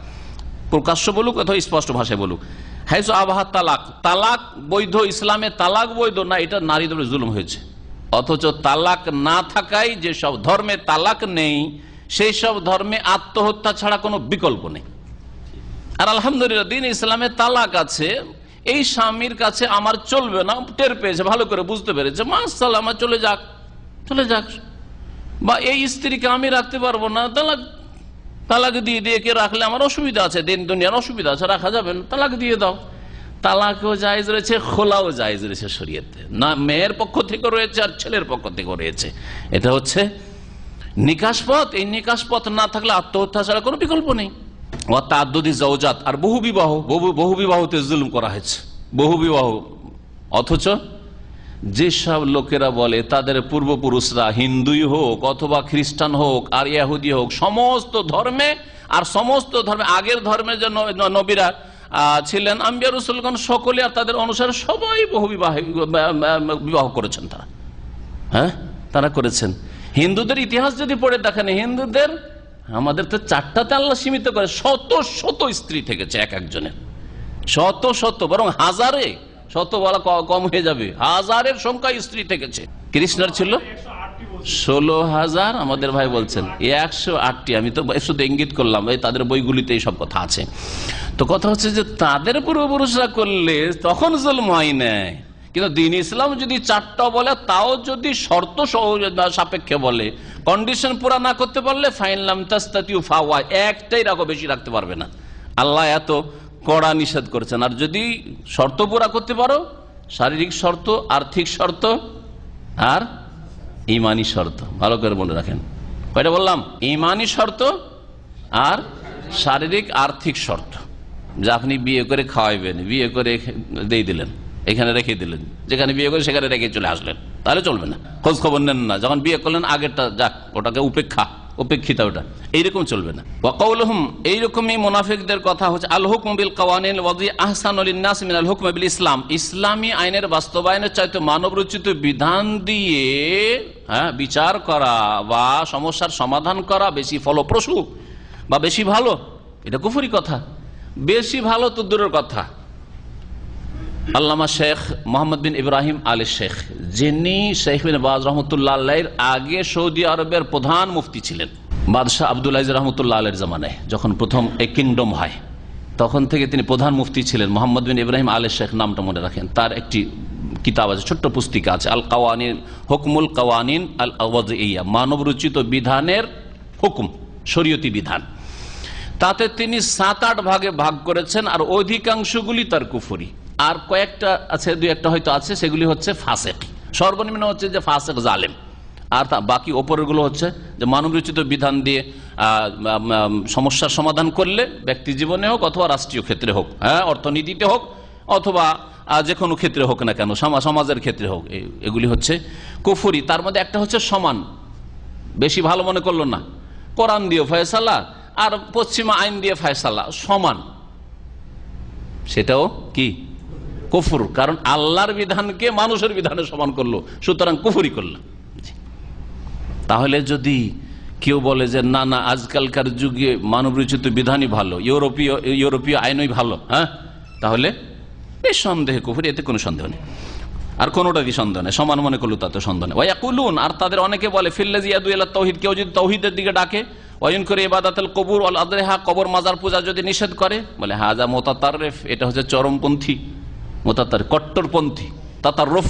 প্রকাশ্য বলুক অথবা স্পষ্ট ভাষায় বলুক। হাইসু আবাহা তালাক, তালাক বৈধ, ইসলামে তালাক বৈধ না, এটা নারীদের জুলুম হয়েছে। অথচ তালাক না থাকায় যেসব ধর্মে তালাক নেই সেই সব ধর্মে আত্মহত্যা ছাড়া কোনো বিকল্প নেই। আর আলহামদুলিল্লাহ দিন ইসলামে তালাক আছে, এই স্বামীর কাছে আমার চলবে না, টের পেয়েছে, ভালো করে বুঝতে পেরেছে, মাশাআল্লাহ আমার চলে যাক, চলে যাক। বা এই স্ত্রীকে আমি রাখতে পারবো না, তালাক দিয়ে দিয়ে কে রাখলে আমার অসুবিধা আছে, দিন দুনিয়ার অসুবিধা আছে, রাখা যাবে না, তালাক দিয়ে দাও। তালাকও জায়েজ রয়েছে, খোলাও জায়েজ রয়েছে শরীয়তে, না মেয়ের পক্ষ থেকে রয়েছে আর ছেলের পক্ষ থেকে রয়েছে। এটা হচ্ছে নিকাশ পথ। এই নিকাশ পথ না থাকলে আত্মহত্যা ছাড়া কোনো বিকল্প নেই। আর বহু বিবাহতে জুলুম করা হয়েছে, বহু বিবাহ। অথচ যেসব লোকেরা বলে তাদের পূর্বপুরুষরা হিন্দুই হোক অথবা খ্রিস্টান হোক আর ইহুদি হোক, সমস্ত ধর্মে আর সমস্ত ধর্মে আগের ধর্মের যে নবীরা ছিলেন, আম্বিয়া রাসূলগণ সকলে আর তাদের অনুসারে সবাই বহু বিবাহ করেছেন। তারা করেছেন। হিন্দুদের ইতিহাস যদি পড়ে দেখেন, হিন্দুদের আমাদের তো 4টাতে আল্লাহ সীমিত করে, শত শত স্ত্রী থেকেছে এক একজনের, শত শত, বরং হাজারে, শত বলা কম হয়ে যাবে, হাজারের সংখ্যা স্ত্রী থেকেছে। কৃষ্ণের ছিল 16,000, আমাদের ভাই বলছেন 108টি। আমি তো শুধু ইঙ্গিত করলাম, এই তাদের বইগুলিতে এই সব কথা আছে। তো কথা হচ্ছে যে তাদের পূর্বপুরুষরা করলে তখন জুলুম হয় না, কিন্তু দ্বীন ইসলাম যদি 4টা বলে, তাও যদি শর্ত সাপেক্ষে বলে, কন্ডিশন পুরা না করতে পারলে ফাইনলাম তাস্তাতিউ ফাওয়া, একটাই রাখো, বেশি রাখতে পারবে না। আল্লাহ এত কড়া নিষেধ করেছেন। আর যদি শর্ত পুরা করতে পারো, শারীরিক শর্ত, আর্থিক শর্ত আর ইমানি শর্ত, ভালো করে মনে রাখেন, কয়টা বললাম? ইমানি শর্ত আর শারীরিক আর্থিক শর্ত। যে আপনি বিয়ে করে খাওয়াইবেন, বিয়ে করে দিয়ে দিলেন, এখানে রেখে দিলেন, যেখানে বিয়ে করে সেখানে রেখে চলে আসলেন, তাহলে চলবে না। খোঁজ খবর নেন না, যখন বিয়ে করলেন আগেরটা যাক, ওটাকে উপেক্ষিতা, ওটা এইরকম চলবে না। ওয়াকাউলুহুম, এইরকমই মুনাফিকদের কথা হচ্ছে আল হুকমু বিল কাওয়ানিল ওয়াদি আহসানু লিন-নাস মিনাল হুকমি বিল ইসলাম, ইসলামী আইনের বাস্তবায়নের চাইতে মানব রচিত বিধান দিয়ে বিচার করা বা সমস্যার সমাধান করা বেশি ফলপ্রসূ বা বেশি ভালো। এটা কুফরি কথা। বেশি ভালো তো দূরের কথা। আল্লামা শেখ মোহাম্মদ বিন ইব্রাহিম আলী শেখ, যিনি শেখ বিন বাজ রহমতুল্লাহ আলাইহির আগে সৌদি আরবের প্রধান মুফতি ছিলেন, বাদশাহ আব্দুল আজিজ রহমতুল্লাহ আলাইহির জামানায় যখন প্রথম এই কিংডম হয়, তখন থেকে তিনি প্রধান মুফতি ছিলেন। মোহাম্মদ বিন ইব্রাহিম আলী শেখ নামটা মনে রাখেন। তার একটি কিতাব আছে, ছোট্ট পুস্তিকা আছে, আল কাওয়ানিন, হুকমুল কাওয়ানিন আল ওয়াদিইয়া, মানব রচিত বিধানের হুকুম, শরীয়তি বিধান। তাতে তিনি 7-8 ভাগে ভাগ করেছেন, আর অধিকাংশগুলি তার কুফরি। আর কয়েকটা আছে, 2-1টা হয়তো আছে, সেগুলি হচ্ছে ফাসেক। সর্বনিম্ন হচ্ছে যে ফাসেক, জালেম। আর বাকি ওপরেরগুলো হচ্ছে যে মানবরচিত বিধান দিয়ে সমস্যার সমাধান করলে, ব্যক্তি জীবনে হোক অথবা রাষ্ট্রীয় ক্ষেত্রে হোক, অর্থনীতিতে হোক অথবা যে কোনো ক্ষেত্রে হোক না কেন, সমাজের ক্ষেত্রে হোক, এগুলি হচ্ছে কুফরি। তার মধ্যে একটা হচ্ছে সমান, বেশি ভালো মনে করলো না, কোরআন দিয়ে ফয়সালা আর পশ্চিমা আইন দিয়ে ফয়সালা সমান, সেটাও কি কুফর। কারণ আল্লাহর বিধানকে মানুষের বিধানে সমান করলো, সুতরাং কুফরি করলো। তাহলে যদি কেউ বলে যে না না, আজকালকার যুগে মানবরচিত বিধানই ভালো, ইউরোপীয় আইনই ভালো, তাহলে নিঃসন্দেহে কুফরি, এতে কোনো সন্দেহ নেই। আর কোনোটারই সন্দেহ নেই, সমান মনে করলো তাতে সন্দেহ নেই। ওয়ায়াকুলুন, আর তাদের অনেকে বলে ফিল্লাজি ইয়াদু ইলা তাওহীদ, কেউ যদি তাওহীদের দিকে ডাকে, ওয়াইন করে ইবাদাতুল কবুর ওয়াল আদরিহা, কবর মাজার পূজা যদি নিষেধ করে, বলে হাজা মুতাতাররিফ, এটা হচ্ছে চরমপন্থী, মুতাতার কট্টরপন্থী, তাতাররুফ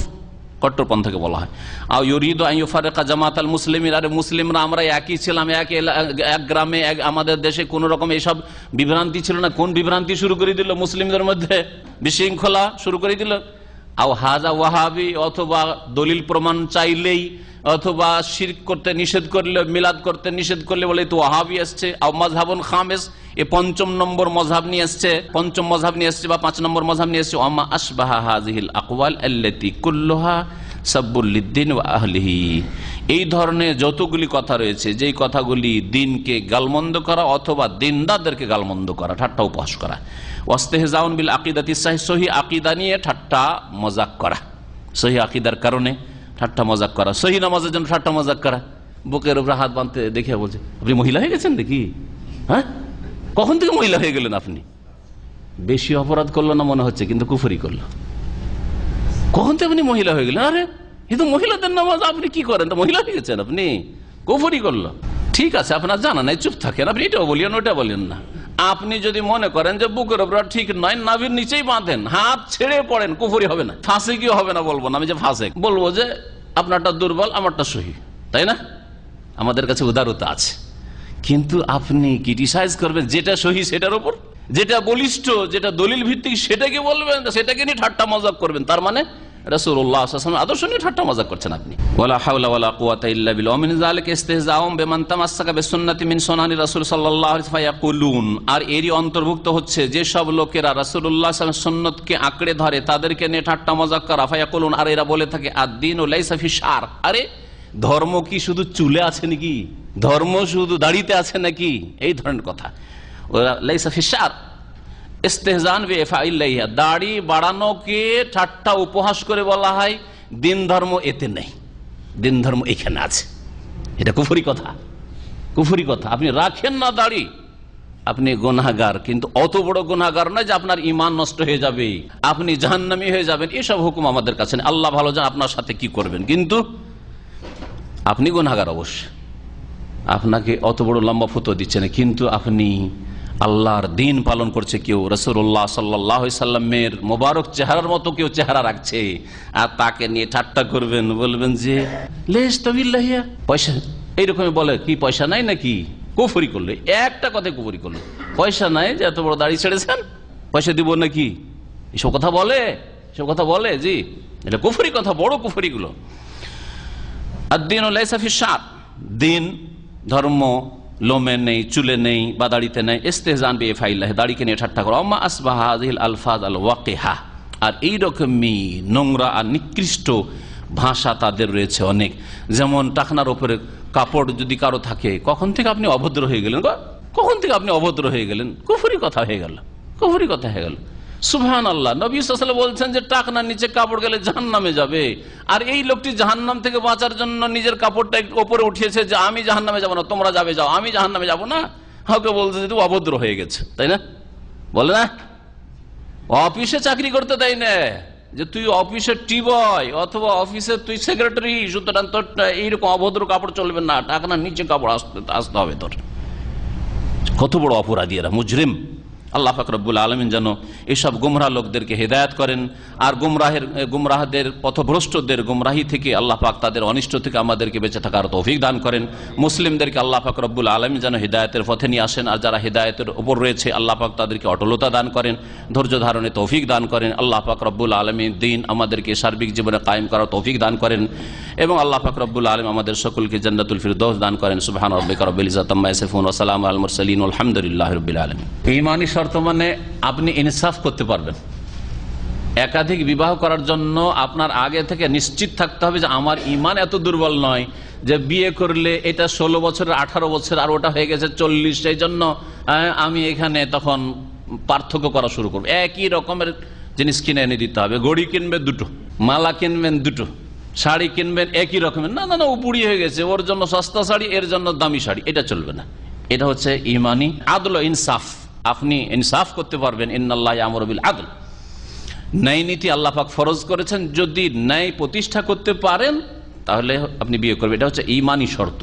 কট্টরপন্থীকে বলা হয়। আও ইউরিদু আন ইউফারিকা জামাতাল মুসলিমিন, আরে মুসলিমরা আমরা একই ছিলাম, এক গ্রামে, আমাদের দেশে কোন রকম এইসব বিভ্রান্তি ছিল না। কোন বিভ্রান্তি শুরু করে দিল? মুসলিমদের মধ্যে বিশৃঙ্খলা শুরু করে দিল। আও হাজা ওয়াহাবি, অথবা দলিল প্রমাণ চাইলেই অথবা শিরক করতে নিষেধ করলে, মিলাদ করতে নিষেধ করলে বলে তো ওয়াহাবি আসছে, মাযহাবুন খামিস, এ পঞ্চম নম্বর মযহাব নিয়ে আসছে, পঞ্চম মযহাব নিয়ে আসছে বা 5 নম্বর মযহাব নিয়ে আসছে। ওয়ামা আশবাহা হাযিহিল আকওয়াল আল্লাতী কুল্লুহা সাব্বুল লিদ্দিন ওয়া আহলিহি, এই ধরনের যতগুলি কথা রয়েছে, যেই কথাগুলি দিনকে গালমন্দ করা অথবা দিনদারদেরকে গালমন্দ করা, ঠাট্টা উপহাস করা। ওয়াস্তিহজাউন বিল আকিদাতি সাহিহ, সহি আকীদা নিয়ে ঠাট্টা মজাক করা, সহি আকীদার কারণে ঠাট্টা মজাক করা, সহি নামাজের জন্য ঠাট্টা মজাক করা। বুকের উপরে হাত বাঁধতে দেখে বলছে আপনি মহিলা হয়ে গেছেন নাকি? হ্যাঁ, কখন থেকে মহিলা হয়ে গেলেন আপনি? বেশি অপরাধ করলো না মনে হচ্ছে, কিন্তু কুফরি করলো। কখন থেকে আপনি মহিলা হয়ে গেলেন? আরে এ তো মহিলাদের নামাজ, আপনি কি করেন? তো মহিলা হয়ে গেছেন আপনি, কুফরি করলো। ঠিক আছে, আপনার জানা নাই, চুপ থাকেন, আপনি এটাও বলেন ওটা বলেন না। আপনি যদি মনে করেন যে বুকের উপর ঠিক নয়, নাভির নিচেই বাঁধেন, হাত ছেড়ে পড়েন, কুফরি হবে না, ফাসিকও হবে না। বলবো না আমি যে ফাসিক, বলবো যে আপনারটা দুর্বল, আমারটা সহি, তাই না? আমাদের কাছে উদারতা আছে। কিন্তু আপনি ক্রিটিসাইজ করবেন যেটা সহি সেটার উপর, যেটা বলিষ্ঠ, যেটা দলিল ভিত্তিক সেটাকে বলবেন, সেটাকে নিয়ে ঠাট্টা মজাক করবেন। তার মানে রাসূলুল্লাহ সাল্লাল্লাহু আলাইহি ওয়াসাল্লাম আদর্শ নিয়ে ঠাট্টা মজাক করছেন আপনি। ওয়ালা হাওলা ওয়ালা কুওয়াতা ইল্লা বিল্লাহ। ওয়া মিন যালিকা ইসতিহজাউম বিমান তামাসসাকা বিসুন্নতি মিন সুনানি রাসূল সাল্লাল্লাহু আলাইহি ফায়াকুলুন। আর এরই অন্তর্ভুক্ত হচ্ছে যে সব লোকেরা রাসূলুল্লাহ সাল্লাল্লাহু আলাইহি ওয়াসাল্লামের সুন্নতকে আঁকড়ে ধরে, তাদেরকে নিয়ে ঠাট্টা মজাক করা। ফায়াকুলুন, আর এরা বলে থাকে আদ-দীনু লাইসা ফি শার, আরে ধর্ম কি শুধু চুলে আছে নাকি? ধর্ম শুধু দাড়িতে আছে নাকি? এই ধরনের কথা। ওরা লাইসা ফি শার ইস্তেহজান বিইফাইল্লাহি, দাড়ি বাড়ানোকে ঠাট্টা উপহাস করে বলা হয় দিন ধর্ম এতে নেই, দিন ধর্ম এখানে আছে। এটা কুফরি কথা, কুফরি কথা। আপনি রাখেন না দাড়ি, আপনি গুনাহগার, কিন্তু অত বড় গুনাহগার নয় যে আপনার ঈমান নষ্ট হয়ে যাবে, আপনি জাহান্নামী হয়ে যাবেন। এসব হুকুম আমাদের কাছে নেই। আল্লাহ ভালো জানেন আপনার সাথে কি করবেন, কিন্তু আপনি গুনাহগার অবশ্যই। আপনাকে অত বড় লম্বা ফতোয়া দিচ্ছে না, কিন্তু আপনি আল্লাহর দিন পালন করছে কেউ, রাসূলুল্লাহ সাল্লাল্লাহু আলাইহি সাল্লামের মোবারক চেহারার মতো কেউ চেহারা রাখছে, আর তাকে নিয়ে ঠাট্টা করবেন, বলবেন যে লেশ তাবিল্লাহিয়া, পয়সা এইরকমই বলে, কি পয়সা নাই নাকি? কুফরি করলো, একটা কথাই কুফরি করলো। পয়সা নাই যে এত বড় দাড়ি ছেড়েছেন, পয়সা দিব নাকি? এসব কথা বলে, এসব কথা বলে, জি এটা কুফরি কথা, বড় কুফরি গুলো। আদ-দীনু লাইসা ফি শার, দিন ধর্ম লোমে নেই, চুলে নেই বা দাড়িতে নেই। ইস্তেহজান বিইফাইল্লাহি, দাড়িকে নিয়ে ঠাট্টা করা। আম্মা আসবাহা হাযিহিল আলফাজ আল ওয়াকিহা, আর এইরকমই নোংরা আর নিকৃষ্ট ভাষা তাদের রয়েছে অনেক। যেমন টাকনার উপরে কাপড় যদি কারো থাকে, কখন থেকে আপনি অভদ্র হয়ে গেলেন? কখন থেকে আপনি অভদ্র হয়ে গেলেন? কুফরি কথা হয়ে গেল, কুফরি কথা হয়ে গেল। সুবহানাল্লাহ, নবী সাল্লাল্লাহু আলাইহি ওয়াসাল্লাম বলছেন যে টাকনার নিচে কাপড় গেলে জাহান্নামে যাবে, আর এই লোকটি জাহান্নাম থেকে বাঁচার জন্য নিজের কাপড়টা একটু উপরে উঠিয়েছে যে আমি জাহান্নামে যাব না, তোমরা যাবে যাও, আমি জাহান্নামে যাব না। কাউকে বলছে যে তুই অভদ্র হয়ে গেছে, তাই না? বলে না, অফিসে চাকরি করতে দেয় না, যে তুই অফিসের টি বয় অথবা অফিসের তুই সেক্রেটারি, সুতরাং তোর এইরকম অভদ্র কাপড় চলবে না, টাকনার নিচে কাপড় আসতে হবে তোর। কত বড় অপরাধী এরা, মুজরিম। আল্লাহ পাক রব্বুল আলামিন যেন এসব গুমরাহ লোকদেরকে হেদায়েত করেন, আর গুমরাহদের পথভ্রষ্টদের গুমরাহি থেকে আল্লাহ পাক তাদের অনিষ্ট থেকে আমাদেরকে বেঁচে থাকার তৌফিক দান করেন। মুসলিমদেরকে আল্লাহ পাক রব্বুল আলামিন যেন হেদায়েতের পথে নিয়ে আসেন, আর যারা হেদায়েতের উপর রয়েছে আল্লাহ পাক তাদেরকে অটলতা দান করেন, ধৈর্য ধারণে তৌফিক দান করেন। আল্লাহ পাক রব্বুল আলামিন দিন আমাদেরকে সার্বিক জীবনে কায়েম করার তৌফিক দান করেন, এবং আল্লাহ পাক রব্বুল আলামিন আমাদের সকলকে জান্নাতুল ফিরদৌস দান করেন। সুবহান রাব্বিকা রব্বিল ইজ্জাতি আম্মা ইয়াসিফুন ওয়া সালামুন আলাল মুরসালিন আলহামদুলিল্লাহি রাব্বিল আলামিন। ঈমানি শর্ত মানে আপনি ইনসাফ করতে পারবেন। একাধিক বিবাহ করার জন্য আপনার আগে থেকে নিশ্চিত থাকতে হবে যে আমার ঈমান এত দুর্বল নয় যে বিয়ে করলে এটা 16 বছরের 18 বছর আর ওটা হয়ে গেছে 40, সেই জন্য আমি এখানে তখন পার্থক্য করা শুরু করবো। একই রকমের জিনিস কিনে এনে দিতে হবে। ঘড়ি কিনবেন দুটো, মালা কিনবেন দুটো, শাড়ি কিনবেন একই রকমের, না না না ও বুড়ি হয়ে গেছে, ওর জন্য সস্তা শাড়ি, এর জন্য দামি শাড়ি, এটা চলবে না। এটা হচ্ছে ঈমানি আদল ও ইনসাফ। আপনি ইনসাফ করতে পারবেন। ইন্নাল্লাহ ইয়ামুরু বিল আদল, ন্যায় নীতি আল্লাহ পাক ফরজ করেছেন। যদি ন্যায় প্রতিষ্ঠা করতে পারেন তাহলে আপনি বিয়ে করবেন, এটা হচ্ছে ঈমানি শর্ত।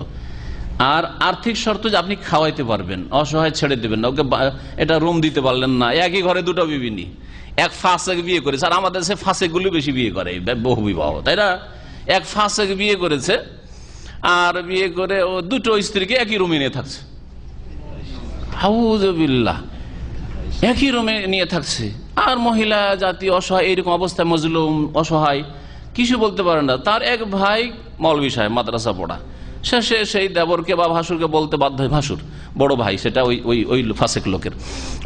আর আর্থিক শর্ত যে আপনি খাওয়াইতে পারবেন, অসহায় ছেড়ে দেবেন না, ওকে এটা রুম দিতে পারলেন না, একই ঘরে দুটো বিবি নি, এক ফাঁসেক বিয়ে করেছে। আর আমাদের সে ফাঁসেকগুলি বেশি বিয়ে করে, বহু বিবাহ, তাই না? এক ফাঁসেক বিয়ে করেছে, আর বিয়ে করে ও দুটো স্ত্রীকে একই রুমে নিয়ে থাকছে, আউযুবিল্লাহ, একই রুমে নিয়ে থাকছে। আর মহিলা জাতি অসহায়, এইরকম অবস্থায় মজলুম অসহায়, কিছু বলতে পারে না। তার এক ভাই মৌলভী সাহেব, মাদ্রাসা পড়া, শেষে সেই দেবরকে বা ভাসুরকে বলতে বাধ্য হয়, ভাসুর বড় ভাই, সেটা ওই ওই ওই ফাসেক লোকের,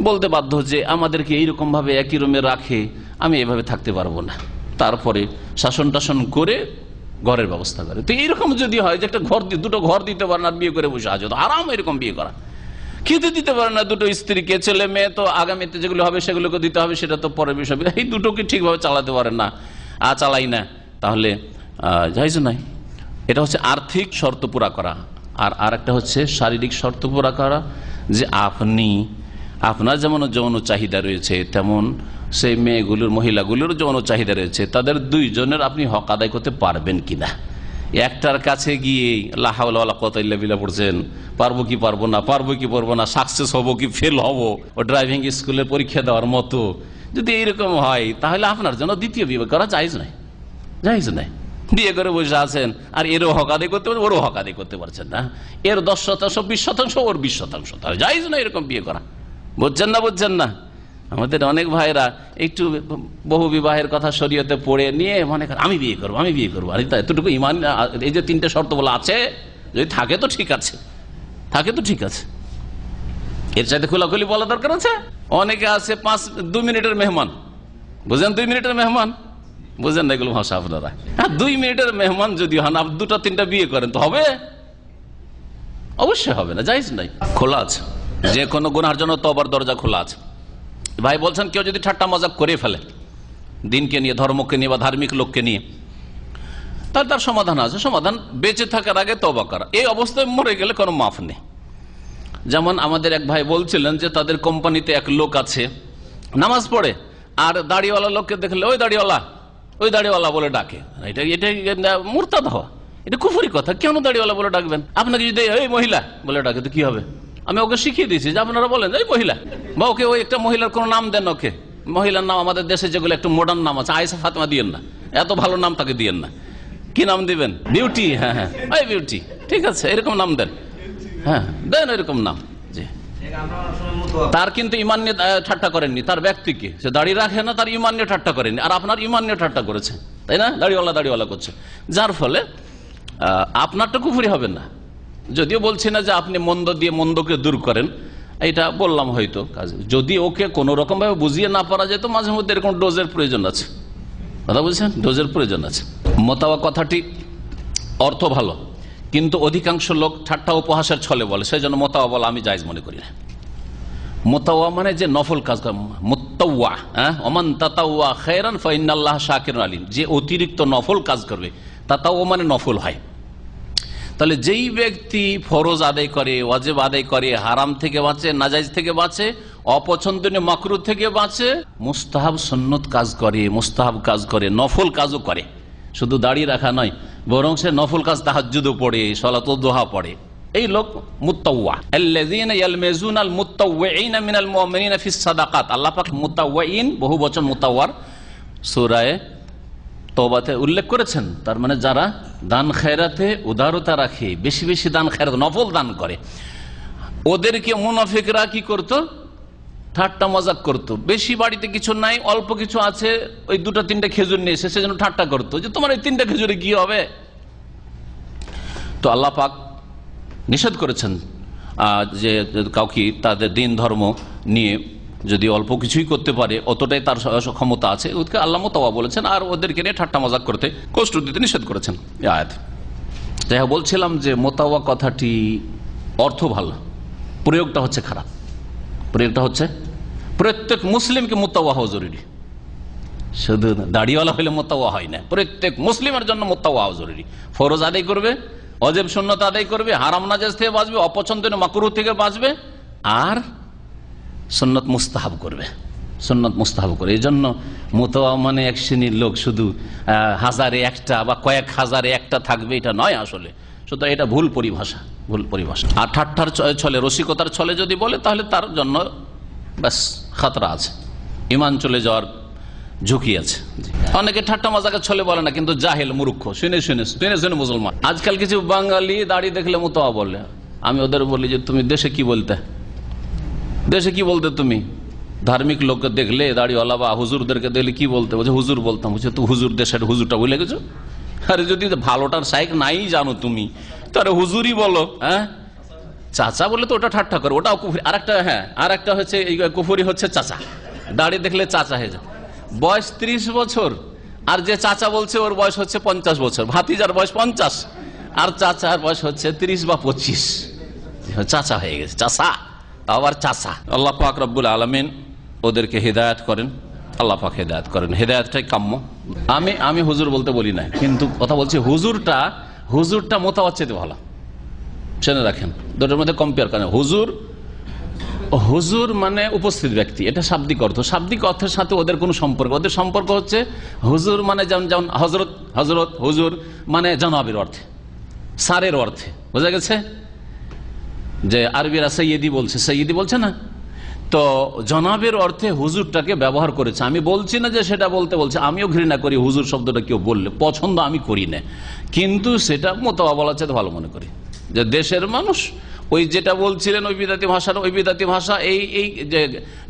বলতে বাধ্য যে আমাদেরকে এইরকম ভাবে একই রুমে রাখে, আমি এভাবে থাকতে পারবো না। তারপরে শাসন টাসন করে ঘরের ব্যবস্থা করে। তো এইরকম যদি হয় যে একটা ঘর, দুটো ঘর দিতে পারে না, বিয়ে করে বসে আছে, আরাম এরকম বিয়ে করা। খেতে দিতে পারে না দুটো স্ত্রীকে, ছেলে মেয়ে তো আগামীতে যেগুলো হবে সেগুলোকে দিতে হবে, সেটা তো পরের বিষয়। এই দুটোকে ঠিকভাবে চালাতে পারে না, চালাই না, তাহলে জায়েজ নাই। এটা হচ্ছে আর্থিক শর্ত পুরা করা। আর একটা হচ্ছে শারীরিক শর্ত পুরা করা, যে আপনার যেমন যৌন চাহিদা রয়েছে তেমন সেই মেয়েগুলোর, মহিলাগুলোর যৌন চাহিদা রয়েছে, তাদের দুইজনের আপনি হক আদায় করতে পারবেন কিনা। একটার কাছে গিয়ে লা হাওলা ওয়ালা কুওয়াতা ইল্লা বিল্লাহ পড়ছেন, পারবো কি পারবো না, পারবো কি পারবো না, সাকসেস হবো কি ফেল হবো, ও ড্রাইভিং স্কুলের পরীক্ষা দেওয়ার মতো যদি এইরকম হয়, তাহলে আপনার জন্য দ্বিতীয় বিয়ে করা জায়েজ নাই, জায়েজ নাই। বিয়ে করে বসে আছেন আর এরও হক আদায় করতে পারছেন, ওরও হক আদায় করতে পারছেন না, এর 10%, 20%, ওর 20%, তাহলে জায়েজ না এরকম বিয়ে করা। বুঝছেন না, বুঝছেন না? আমাদের অনেক ভাইরা একটু বহু বিবাহের কথা শরীয়তে পড়ে নিয়ে মনে করেন আমি বিয়ে করবো, আমি বিয়ে করবো। আর এতটুকু ইমান, এই যে 3টে শর্ত বলা আছে, যদি থাকে তো ঠিক আছে, থাকে তো ঠিক আছে, এর চাইতে খোলাখুলি বলা দরকার আছে। অনেকে আছে 2 মিনিটের মেহমান, বুঝেন, 2 মিনিটের মেহমান, বুঝেন না এগুলো ভাষা আপনারা? 2 মিনিটের মেহমান যদি হন, আপনি 2-3টা বিয়ে করেন তো হবে? অবশ্যই হবে না, জায়েজ নাই। খোলা আছে, যে কোনো গুনার জন্য তওবার দরজা খোলা আছে। ভাই বলছেন কেউ যদি ঠাট্টা মজাক করে ফেলে দিনকে নিয়ে, ধর্মকে নিয়ে বা ধার্মিক লোককে নিয়ে, তাহলে তার সমাধান আছে। সমাধান বেঁচে থাকার আগে তওবা করা। এই অবস্থায় মরে গেলে কোনো মাফ নেই। যেমন আমাদের এক ভাই বলছিলেন যে তাদের কোম্পানিতে এক লোক আছে, নামাজ পড়ে, আর দাড়িওয়ালা লোককে দেখলে ওই দাড়িওয়ালা, ওই দাড়িওয়ালা বলে ডাকে। এটা মুরতাদ হওয়া, এটা কুফরি কথা। কেন দাড়িওয়ালা বলে ডাকবেন? আপনাকে যদি এই মহিলা বলে ডাকে তো কি হবে? আমি ওকে শিখিয়ে দিয়েছি যে আপনারা বলেন এই মহিলা, বা ওকে ওই একটা মহিলার কোন নাম দেন, ওকে মহিলার নাম আমাদের দেশে যেগুলো একটু মডার্ন নাম আছে, আয়েশা ফাতেমা দিয়েন না, এত ভালো নাম তাকে দিয়েন না। কি নাম দিবেন? বিউটি। হ্যাঁ হ্যাঁ, এই বিউটি, ঠিক আছে, এরকম নাম দেন, হ্যাঁ দেন এরকম নাম। জি, তার কিন্তু ইমান নিয়ে ঠাট্টা করেননি, তার ব্যক্তিকে, সে দাড়ি রাখে না, তার ইমান নিয়ে ঠাট্টা করেননি, আর আপনার ইমান নিয়ে ঠাট্টা করেছে, তাই না? দাড়িওয়ালা দাড়িওয়ালা করছে, যার ফলে আপনারটা কুফরি হবে না। যদিও বলছি না যে আপনি মন্দ দিয়ে মন্দকে দূর করেন, এটা বললাম হয়তো কাজে, যদি ওকে কোনো রকম ভাবে বুঝিয়ে না পারা যায় তো মাঝে মধ্যে এরকম ডোজের প্রয়োজন আছে, কথা বলছেন, ডোজের প্রয়োজন আছে। মোতাওয়া কথাটি অর্থ ভালো, কিন্তু অধিকাংশ লোক ঠাট্টা উপহাসের ছলে বলে, সেই জন্য মোতাওয়া বলা আমি জায়েজ মনে করি না। মোতাওয়া মানে যে নফল কাজ, মুত্তাওয়া, ওমান তাতাওয়া খায়রান ফাইন্নাল্লাহ শাকিরুন আলিম, যে অতিরিক্ত নফল কাজ করবে, তাতাওয়া মানে নফল হয়। তাহলে যেই ব্যক্তি ফরজ আদায় করে, ওয়াজিব আদায় করে, হারাম থেকে বাঁচে, নাজাইজ থেকে বাঁচে, অপছন্দনীয় মাকরু থেকে বাঁচে, মুস্তাহাব সুন্নত কাজ করে, মুস্তাহাব কাজ করে, নফল কাজও করে, শুধু দাড়ি রাখা নয়, বরং সে নফল কাজ তাহাজ্জুদও পড়ে, সালাতুদ দুহা পড়ে, এই লোক মুত্তাওয়া। আল্লাযীনা ইয়ালমিজুনাল মুত্তাওয়িনা মিনাল মুমিনিনা ফিস সাদাকাত। আল্লাহ পাক মুত্তাওয়িন বহু বচন মুত্তাওয়ার সূরা তওবাতে উল্লেখ করেছেন। তার মানে যারা দান খেরাতে উদারতা রাখে, বেশি বেশি দান খেরাত, নফল দান করে, ওদেরকে মুনাফিকরা কি করত? ঠাট্টা মজাক করত। বেশি বাড়িতে কিছু নাই, অল্প কিছু আছে, ওই 2-3টা খেজুর নিয়ে এসে সেজন্য ঠাট্টা করতো যে তোমার এই 3টা খেজুরে কি হবে। তো আল্লাহ পাক নিষেধ করেছেন যে কাউকে তাদের দিন ধর্ম নিয়ে যদি অল্প কিছুই করতে পারে, অতটাই তার ক্ষমতা আছে, ওদেরকে আল্লাহ মুতাওয়া বলেছেন, আর ওদেরকে নিয়ে ঠাট্টা মজাক করতে, কষ্ট দিতে নিষেধ করেছেন এই আয়াত। যাই হোক, বলছিলাম যে মুতাওয়া কথাটি অর্থ ভালো, প্রয়োগটা হচ্ছে খারাপ। প্রয়োগটা হচ্ছে প্রত্যেক মুসলিমকে মুতাওয়া হওয়া জরুরি, শুধু দাড়িওয়ালা হলে মুতাওয়া হয় না, প্রত্যেক মুসলিমের জন্য মুতাওয়া হওয়া জরুরি। ফরজ আদায় করবে, ওয়াজিব সুন্নাত আদায় করবে, হারাম নাজায়েজ থেকে বাঁচবে, অপছন্দনীয় মাকরুহ থেকে বাঁচবে, আর সুন্নত মুস্তাহাব করবে, সুন্নত মুস্তাহাব করে। এই জন্য মুতাওয়া মানে এক শ্রেণীর লোক শুধু হাজারে একটা বা কয়েক হাজারে একটা থাকবে, এটা নয় আসলে। সুতরাং এটা ভুল পরিভাষা, ভুল পরিভাষা। আর ঠাট্টার ছলে, রসিকতার ছলে যদি বলে, তাহলে তার জন্য ব্যাস খাতরা আছে, ইমান চলে যাওয়ার ঝুঁকি আছে। অনেকে ঠাট্টা মজাকের ছলে বলে না, কিন্তু জাহেল, মূর্খ, শুনে শুনে শুনে শুনে মুসলমান। আজকাল কিছু বাঙালি দাড়ি দেখলে মুতাওয়া বলে। আমি ওদের বলি যে তুমি দেশে কি বলতে, দেশে কি বলতে তুমি? ধার্মিক লোককে দেখলে, দাড়িওয়ালা বা হুজুরদেরকে দেখলে কি বলতে, বলছে হুজুর বলতাম। বলছে তো হুজুরদের সাথে হুজুরটা ভুলে গেছো? আরে যদি ভালোটার সাইক নাই জানো তুমি, তাহলে হুজুরই বলো। হ্যাঁ, চাচা বলে তো ওটা ঠাট্টা করে, ওটাও কুফরি। আরেকটা, হ্যাঁ আরেকটা হচ্ছে কুফরি হচ্ছে চাচা, দাড়ি দেখলে চাচা হয়ে যায়। বয়স 30 বছর, আর যে চাচা বলছে ওর বয়স হচ্ছে 50 বছর। ভাতিজার বয়স 50 আর চাচার বয়স হচ্ছে 30 বা 25, চাচা হয়ে গেছে, চাচা আবার চাচা। আল্লাহ পাক রব্বুল আলামিন ওদেরকে হেদায়েত করেন, আল্লাহ পাক হেদায়েত করেন, হেদায়েতটাই কাম্য। আমি হুজুর বলতে বলি না, কিন্তু কথা বলছি হুজুরটা মোতাবাদ চাইতে ভালো। শুনে রাখেন, দুটোর মধ্যে কম্পেয়ার করেন। হুজুর মানে উপস্থিত ব্যক্তি, এটা শাব্দিক অর্থ। শাব্দিক অর্থের সাথে ওদের কোনো সম্পর্ক, ওদের সম্পর্ক হচ্ছে হুজুর মানে যেমন হজরত হুজুর মানে জনাবের অর্থে, সারের অর্থে। বোঝা গেছে? যে আরবিরা সৈয়দি বলছে, সৈয়দি বলছে না, তো জনাবের অর্থে হুজুরটাকে ব্যবহার করেছে। আমি বলছি না যে সেটা বলতে বলছে, আমিও ঘৃণা করি হুজুর শব্দটা কেউ বললে, পছন্দ আমি করি না, কিন্তু সেটা মোতাবা বলার চাইতে ভালো মনে করি। যে দেশের মানুষ ওই যেটা বলছিলেন ওই বিদাতি ভাষার, ওই বিদাতি ভাষা এই যে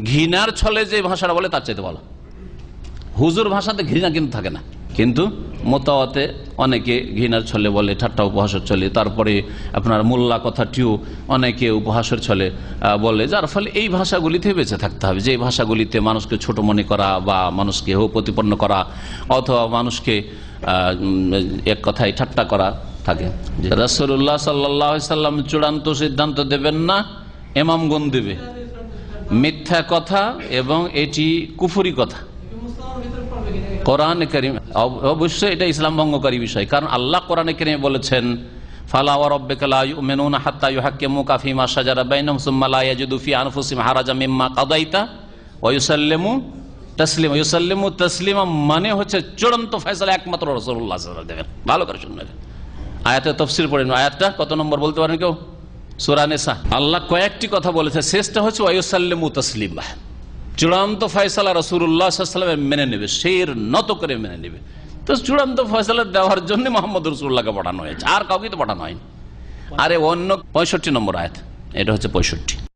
ঘৃণার ছলে যে ভাষাটা বলে তার চাইতে ভালো। হুজুর ভাষাতে ঘৃণা কিন্তু থাকে না, কিন্তু মোতাওয়াতে অনেকে ঘৃণার ছলে বলে, ঠাট্টা উপহাসের ছলে। তারপরে আপনার মোল্লা কথাটিও অনেকে উপহাসের ছলে বলে, যার ফলে এই ভাষাগুলিতে বেঁচে থাকতে হবে। যে ভাষাগুলিতে মানুষকে ছোট মনে করা বা মানুষকে হেয় প্রতিপন্ন করা অথবা মানুষকে এক কথায় ঠাট্টা করা থাকে। রাসূলুল্লাহ সাল্লাল্লাহু আলাইহি সাল্লাম চূড়ান্ত সিদ্ধান্ত দেবেন না, ইমামগণ দেবে। মিথ্যা কথা এবং এটি কুফরি কথা। কোরআন কারীম অবশ্যই এটা ইসলাম ভঙ্গকারী বিষয়, কারণ আল্লাহ কোরআনে কারীমে বলেছেন, ফালা ওয়া রাব্বিকা লা ইউমিনুনা হাত্তা ইউহাক্কিমুকা ফীমা শাজারা বাইনাহুম সুম্মা লা ইয়াজিদু ফি আনফুসিহিম হারাজাম মিম্মা কাদাইতা ওয়া ইউসাল্লিমু তাসলিমা। ইউসাল্লিমু তাসলিমা মানে হচ্ছে চূড়ান্ত ফয়সালা একমাত্র রাসূলুল্লাহ সাল্লাল্লাহু আলাইহি ওয়াসাল্লাম দেবেন। ভালো করে শুনবেন, আয়াতের তাফসীর পড়েন। আয়াতটা কত নম্বর বলতে পারেন কেউ? সূরা নিসা। আল্লাহ কয়েকটি কথা বলেছে, শেষটা হচ্ছে ওয়া ইউসাল্লিমু তাসলিমা। চূড়ান্ত ফয়সালা রাসূলুল্লাহ সাল্লাল্লাহু আলাইহি ওয়াসাল্লাম মেনে নেবে, শির নত করে মেনে নেবে। তো চূড়ান্ত ফয়সালা দেওয়ার জন্য মুহাম্মদ রাসূলুল্লাহকে পাঠানো হয়েছে, আর কাউকে তো পাঠানো হয়নি। আরে অন্য 65 নম্বর আয়াত, এটা হচ্ছে 65।